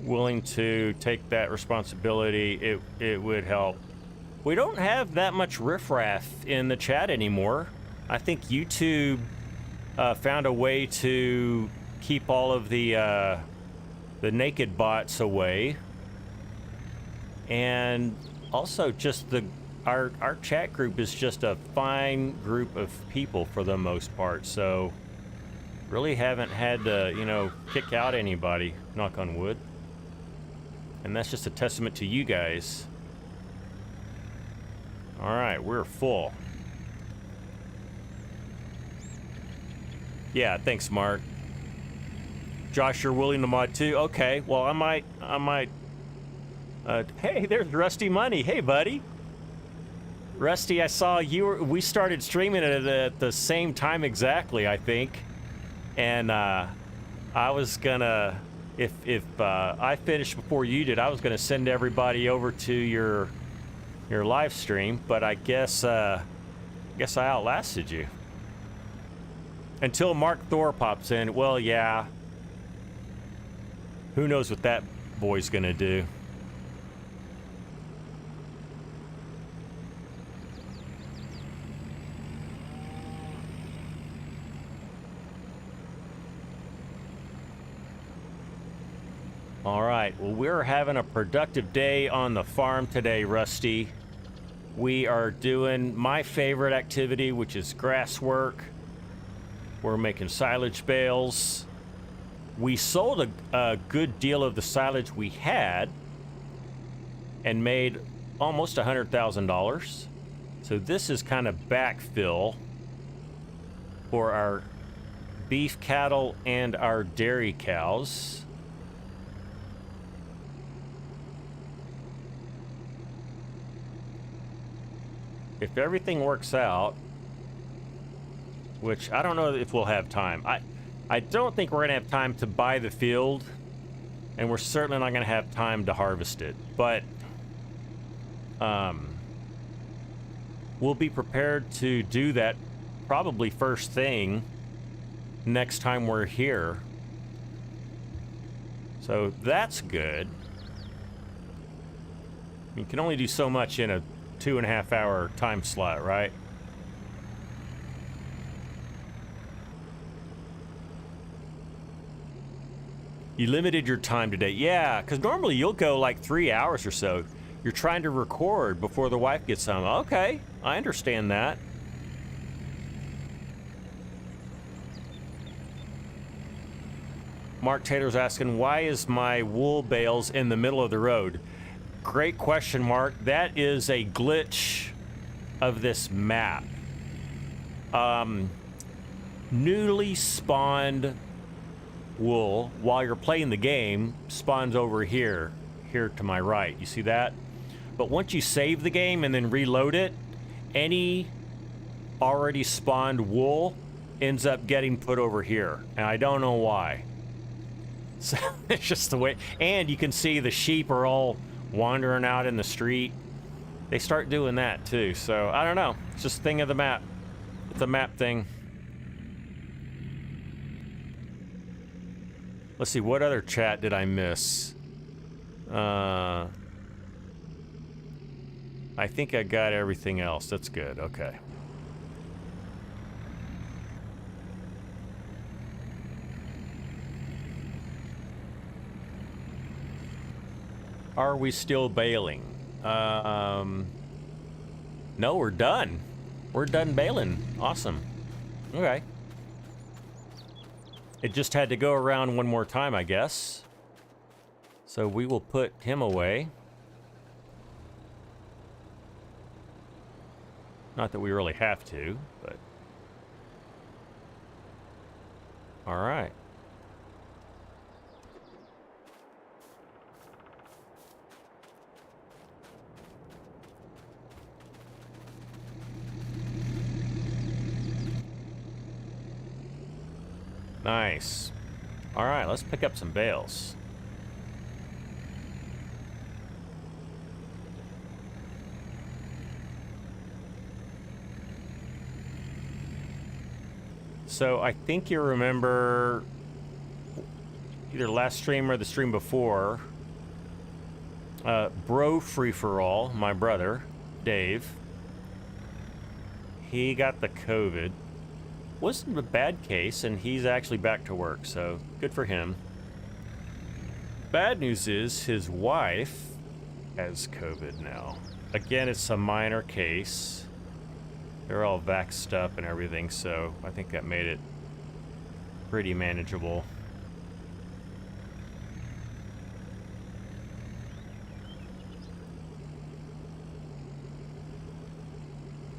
willing to take that responsibility, it would help. We don't have that much riffraff in the chat anymore. I think YouTube found a way to keep all of the naked bots away. And also just our chat group is just a fine group of people for the most part, so really haven't had to, you know, kick out anybody, knock on wood. And that's just a testament to you guys. All right, we're full. Yeah, thanks, Mark. Josh, you're willing to mod too? Okay, well, I might hey, there's Rusty Money. Hey, buddy. Rusty, I saw we started streaming it at the same time exactly, I think. And I was gonna If I finished before you did, I was going to send everybody over to your live stream, but I guess I outlasted you. Until Mark Thor pops in. Well, yeah. Who knows what that boy's going to do? All right, well, we're having a productive day on the farm today, Rusty. We are doing my favorite activity, which is grass work. We're making silage bales. We sold a good deal of the silage we had and made almost $100,000. So this is kind of backfill for our beef cattle and our dairy cows. If everything works out, which I don't know if we'll have time. I don't think we're going to have time to buy the field, and we're certainly not going to have time to harvest it. But we'll be prepared to do that probably first thing next time we're here. So that's good. You can only do so much in a 2.5 hour time slot, right? You limited your time today. Yeah, because normally you'll go like 3 hours or so. You're trying to record before the wife gets home. Okay, I understand that. Mark Taylor's asking, why is my wool bales in the middle of the road? Great question, Mark. That is a glitch of this map. Newly spawned wool, while you're playing the game, spawns over here to my right. You see that? But once you save the game and then reload it, any already spawned wool ends up getting put over here. And I don't know why. So it's just the way. And you can see the sheep are all wandering out in the street. They start doing that too. So I don't know. It's just a thing of the map. It's a map thing. Let's see, what other chat did I miss? I think I got everything else. That's good. Okay. Are we still baling? No, we're done. We're done baling. Awesome. Okay. It just had to go around one more time, I guess. So we will put him away. Not that we really have to, but... All right. Nice. All right, let's pick up some bales. So I think you remember either last stream or the stream before, Bro Free For All, my brother, Dave, he got the COVID. Wasn't a bad case, and he's actually back to work, so good for him. Bad news is his wife has COVID now. Again, it's a minor case. They're all vaxxed up and everything, so I think that made it pretty manageable.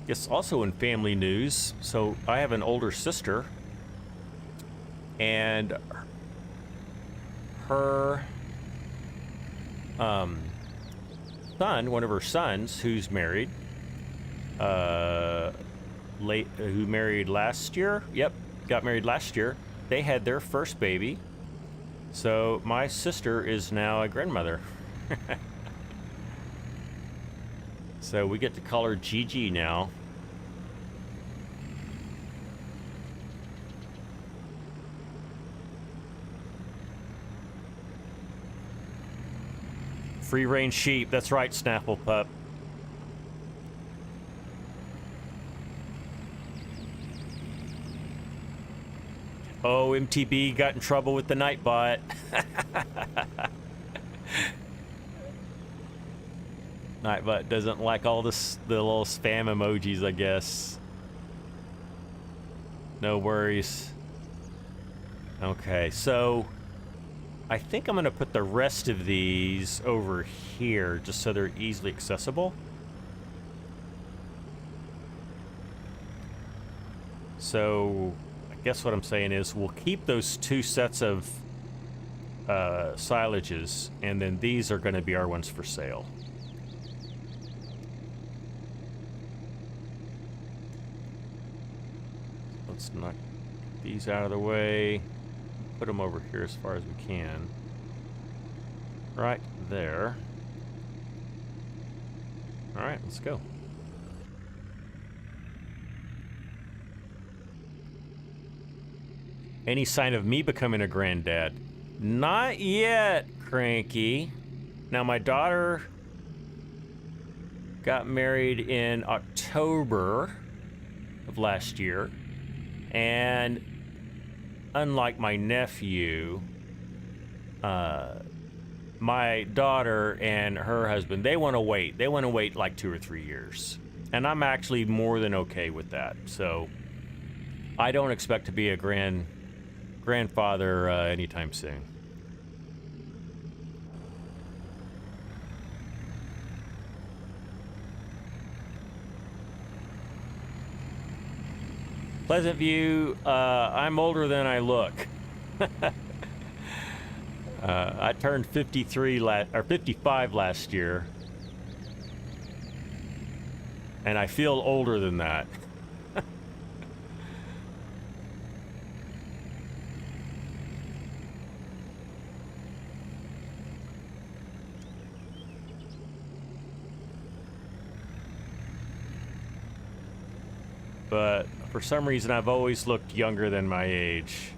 Yes, also in family news, so I have an older sister, and her son, one of her sons, who's married, who married last year. Yep, got married last year. They had their first baby, So my sister is now a grandmother. So we get to call her Gigi now. Free range sheep. That's right, Snapple Pup. Oh, MTB got in trouble with the Nightbot. Nightbot doesn't like all this, the little spam emojis, I guess. No worries. Okay, so I think I'm gonna put the rest of these over here just so they're easily accessible. So I guess what I'm saying is we'll keep those two sets of silages, and then these are going to be our ones for sale. Let's knock these out of the way. Put them over here as far as we can. Right there. All right, let's go. Any sign of me becoming a granddad? Not yet, Cranky. Now, my daughter got married in October of last year, and unlike my nephew, my daughter and her husband, they want to wait. They want to wait like 2 or 3 years. And I'm actually more than okay with that. So I don't expect to be a grandfather anytime soon. Pleasant View, I'm older than I look. I turned 55 last year, and I feel older than that. But for some reason, I've always looked younger than my age.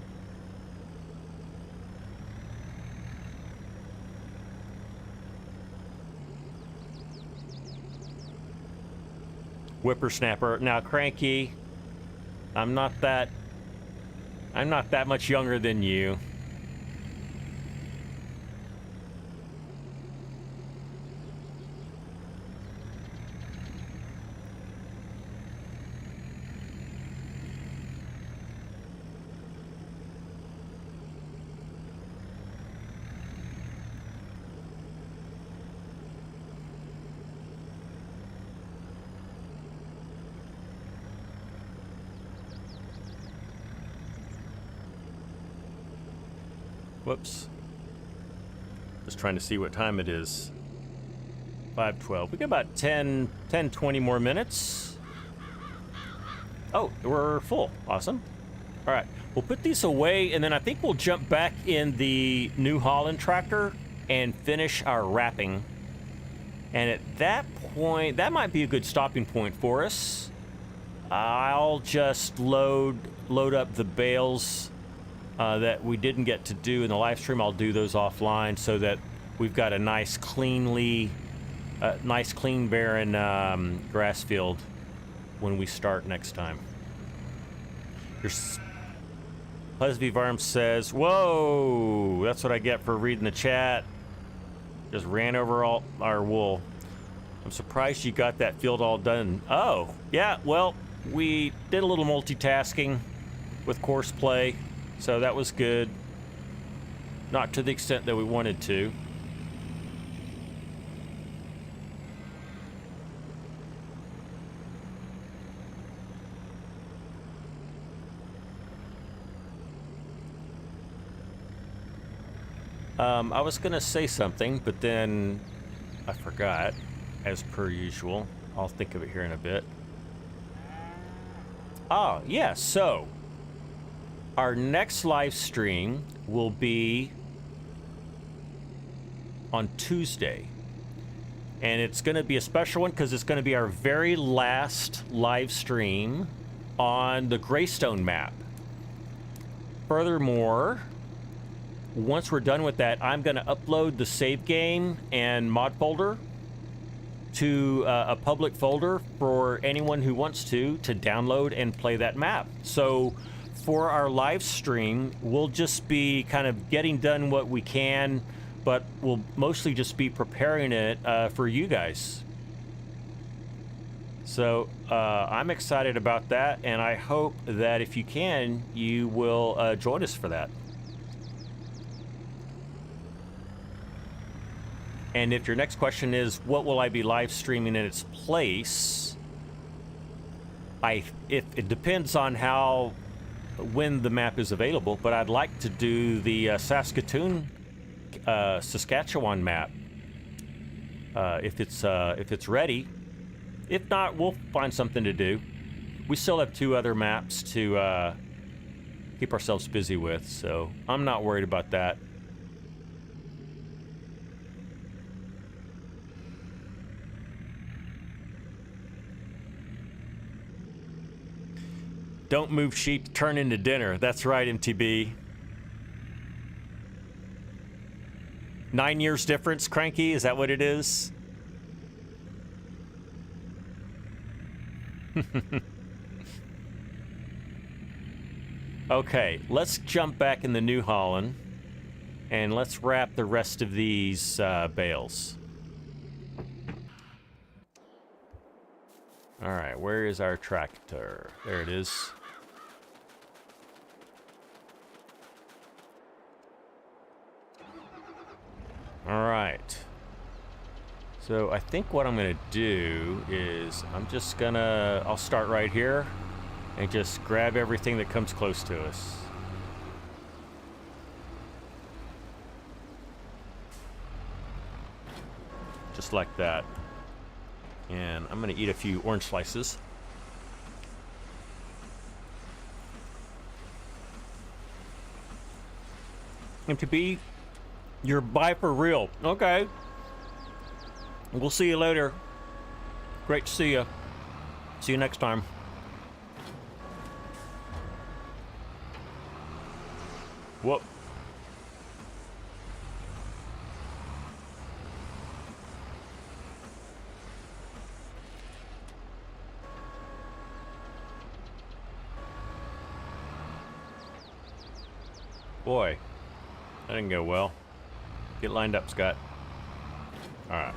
Whippersnapper. Now, Cranky, I'm not that much younger than you. Whoops. Just trying to see what time it is. 5:12. We got about 20 more minutes. Oh, we're full. Awesome. All right. We'll put these away, and then I think we'll jump back in the New Holland tractor and finish our wrapping. And at that point, that might be a good stopping point for us. I'll just load up the bales that we didn't get to do in the live stream. I'll do those offline so that we've got a nice clean barren grass field when we start next time. Pleasant Varm says, whoa, that's what I get for reading the chat. Just ran over all our wool. I'm surprised you got that field all done. Oh, yeah, well, we did a little multitasking with course play. So that was good. Not to the extent that we wanted to. I was going to say something, but then I forgot, as per usual. I'll think of it here in a bit. Ah, yeah, so our next live stream will be on Tuesday. And it's going to be a special one because it's going to be our very last live stream on the Greystone map. Furthermore, once we're done with that, I'm going to upload the save game and mod folder to a public folder for anyone who wants to download and play that map. So for our live stream, we'll just be kind of getting done what we can, but we'll mostly just be preparing it for you guys. So I'm excited about that, and I hope that if you can, you will join us for that. And if your next question is, what will I be live streaming in its place? It depends on when the map is available, but I'd like to do the Saskatchewan map if it's ready. If not, we'll find something to do. We still have 2 other maps to keep ourselves busy with, so I'm not worried about that. Don't move sheep, turn into dinner. That's right, MTB. 9 years difference, Cranky? Is that what it is? Okay, let's jump back in the New Holland and let's wrap the rest of these bales. All right, where is our tractor? There it is. All right. So I think what I'm gonna do is I'll start right here and just grab everything that comes close to us. Just like that. And I'm gonna eat a few orange slices. MTB, you're by for real. Okay. We'll see you later. Great to see you. See you next time. Whoop. Boy, that didn't go well. Get lined up, Scott. All right.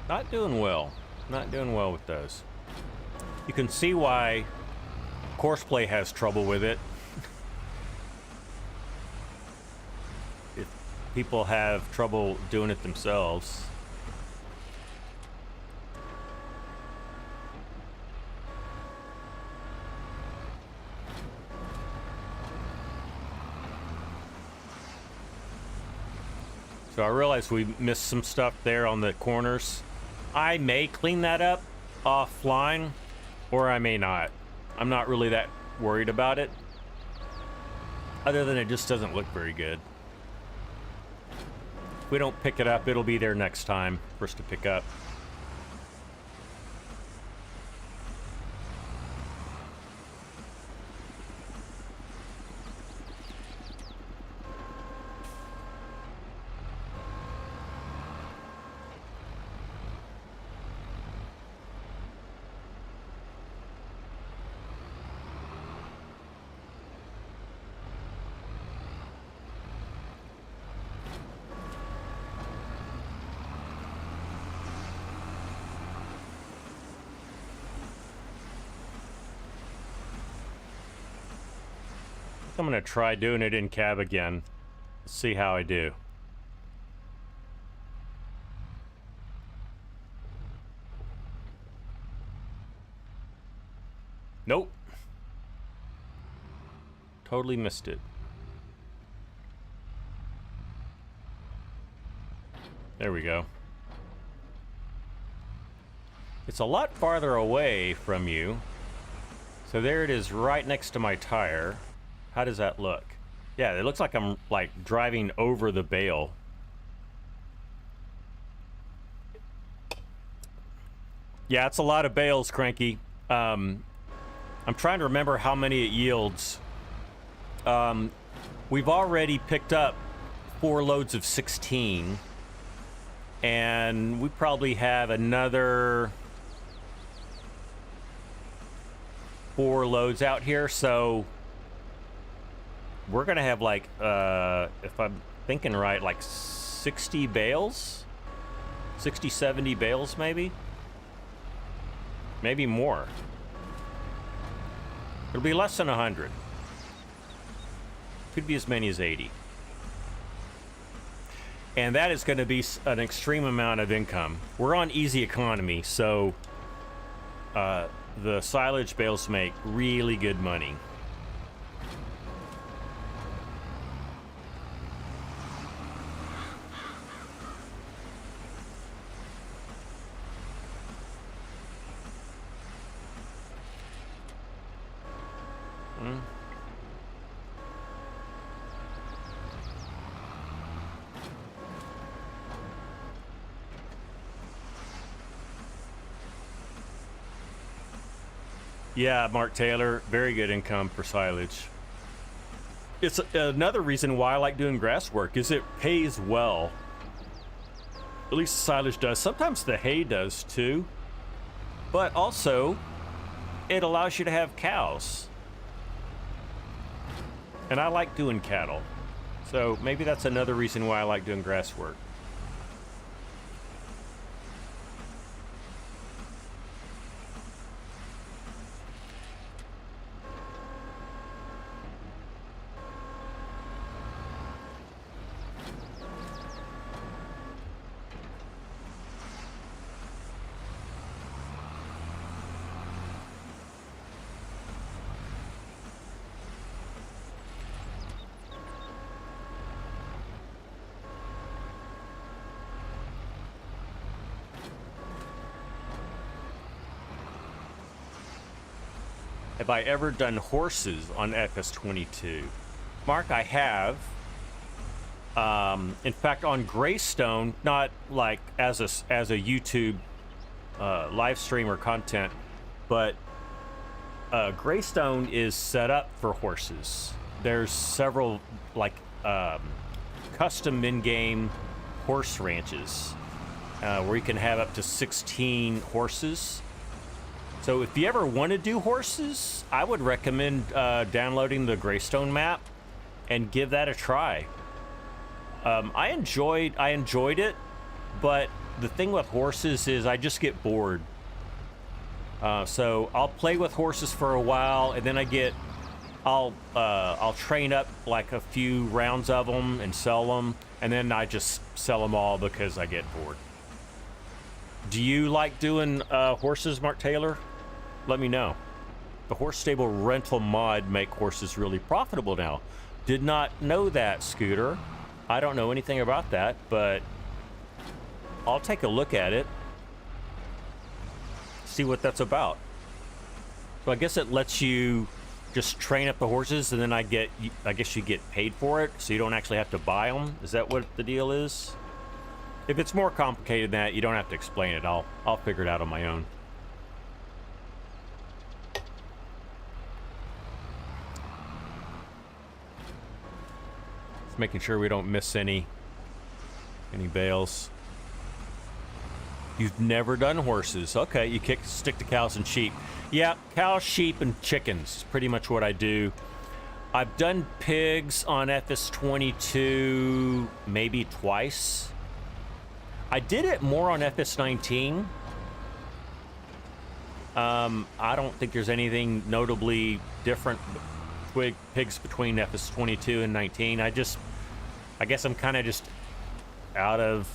Not doing well. Not doing well with those. You can see why Courseplay has trouble with it. If people have trouble doing it themselves. So I realize we missed some stuff there on the corners. I may clean that up offline, or I may not. I'm not really that worried about it. Other than it just doesn't look very good. If we don't pick it up, it'll be there next time for us to pick up. I'm gonna try doing it in cab again. See how I do. Nope. Totally missed it. There we go. It's a lot farther away from you. So there it is right next to my tire. How does that look? Yeah, it looks like I'm like driving over the bale. Yeah, it's a lot of bales, Cranky. I'm trying to remember how many it yields. We've already picked up 4 loads of 16. And we probably have another 4 loads out here, so we're gonna have like if I'm thinking right, like 60 bales, 60 70 bales, maybe more. It'll be less than 100. Could be as many as 80. And that is going to be an extreme amount of income. We're on easy economy, so the silage bales make really good money. Yeah, Mark Taylor, very good income for silage. It's another reason why I like doing grass work, is it pays well. At least the silage does. Sometimes the hay does too. But also, it allows you to have cows. And I like doing cattle. So maybe that's another reason why I like doing grass work. Have I ever done horses on FS22? Mark, I have. In fact, on Greystone, not like as a YouTube live stream or content, but Greystone is set up for horses. There's several like custom in-game horse ranches where you can have up to 16 horses. So if you ever want to do horses, I would recommend downloading the Greystone map and give that a try. I enjoyed it, but the thing with horses is I just get bored. So I'll play with horses for a while, and then I'll train up like a few rounds of them and sell them, and then I just sell them all because I get bored. Do you like doing horses, Mark Taylor? Let me know. The horse stable rental mod make horses really profitable now. Did not know that, Scooter. I don't know anything about that, but I'll take a look at it. See what that's about. So I guess it lets you just train up the horses, and then I guess you get paid for it, so you don't actually have to buy them. Is that what the deal is? If it's more complicated than that, you don't have to explain it. I'll figure it out on my own. Just making sure we don't miss any bales. You've never done horses. Okay, you stick to cows and sheep. Yeah, cows, sheep, and chickens is pretty much what I do. I've done pigs on FS22 maybe twice. I did it more on FS19. I don't think there's anything notably different with pigs between FS22 and 19. I guess I'm kind of just out of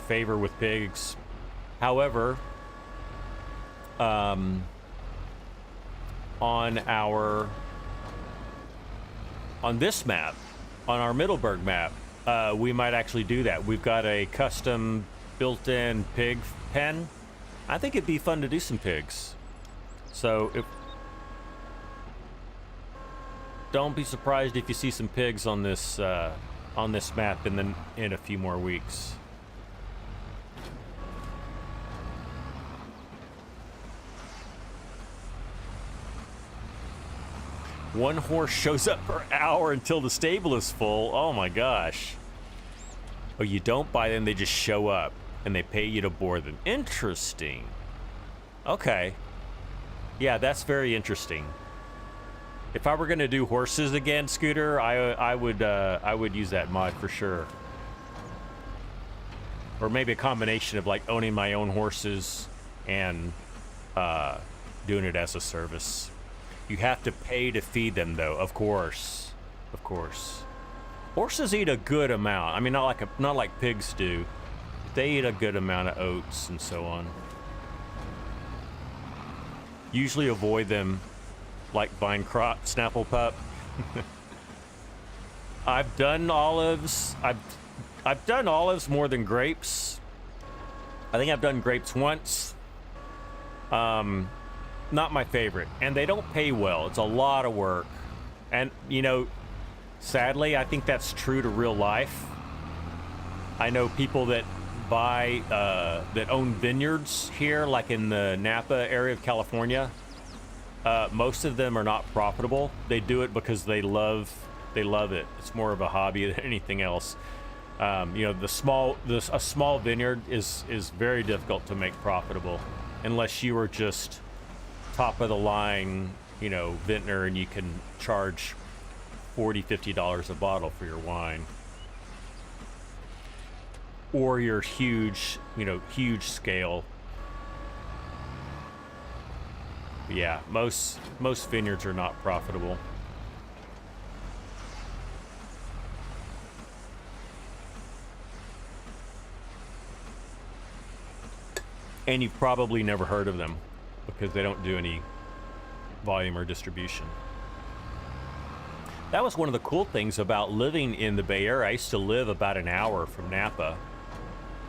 favor with pigs. However, on this map, on our Middleburgh map, we might actually do that. We've got a custom built-in pig pen. I think it'd be fun to do some pigs. So don't be surprised if you see some pigs on this map in a few more weeks. One horse shows up per hour until the stable is full. Oh my gosh. Oh, you don't buy them, they just show up and they pay you to board them. Interesting. Okay. Yeah, that's very interesting. If I were gonna do horses again, Scooter, I would use that mod for sure. Or maybe a combination of like owning my own horses and doing it as a service. You have to pay to feed them, though. Of course, of course. Horses eat a good amount. I mean, not like pigs do. They eat a good amount of oats and so on. Usually avoid them, like vine crop, Snapple pup. I've done olives. I've done olives more than grapes. I think I've done grapes once. Not my favorite, and they don't pay well. It's a lot of work, and you know, sadly, I think that's true to real life. I know people that buy that own vineyards here, like in the Napa area of California. Most of them are not profitable. They do it because they love it. It's more of a hobby than anything else. You know, a small vineyard is very difficult to make profitable unless you are just top of the line, you know, vintner, and you can charge $40-50 a bottle for your wine, or your huge, you know, huge scale. But yeah, most vineyards are not profitable. And you've probably never heard of them because they don't do any volume or distribution. That was one of the cool things about living in the Bay Area. I used to live about an hour from Napa,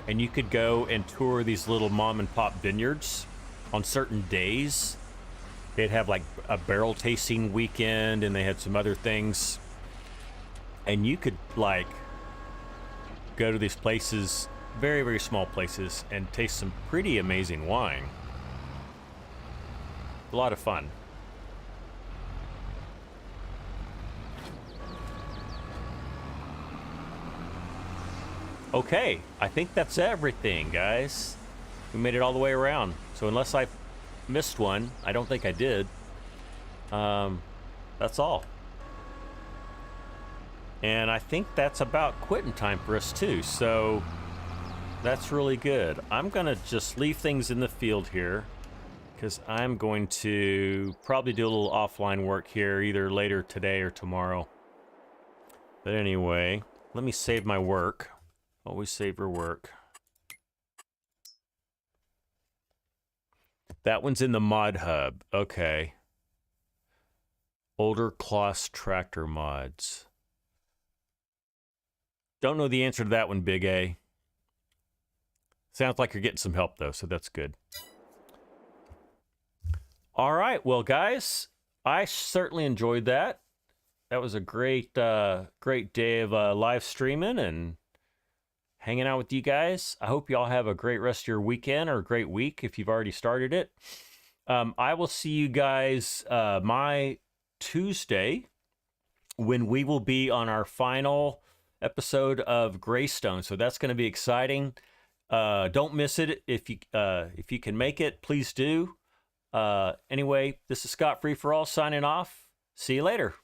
and you could go and tour these little mom and pop vineyards on certain days. They'd have like a barrel tasting weekend, and they had some other things, and you could like go to these places, very, very small places, and taste some pretty amazing wine. A lot of fun. Okay, I think that's everything, guys. We made it all the way around. So unless I missed one, I don't think I did. That's all. And I think that's about quitting time for us too. So that's really good. I'm gonna just leave things in the field here, because I'm going to probably do a little offline work here either later today or tomorrow. But anyway, let me save my work. Always save your work. That one's in the mod hub. Okay. Older Kloss tractor mods. Don't know the answer to that one, Big A. Sounds like you're getting some help though, so that's good. All right, well, guys, I certainly enjoyed that. That was a great day of live streaming and hanging out with you guys. I hope you all have a great rest of your weekend or a great week if you've already started it. I will see you guys my Tuesday when we will be on our final episode of Greystone. So that's going to be exciting. Don't miss it if you can make it. Please do. Anyway, this is Scott Free for All signing off. See you later.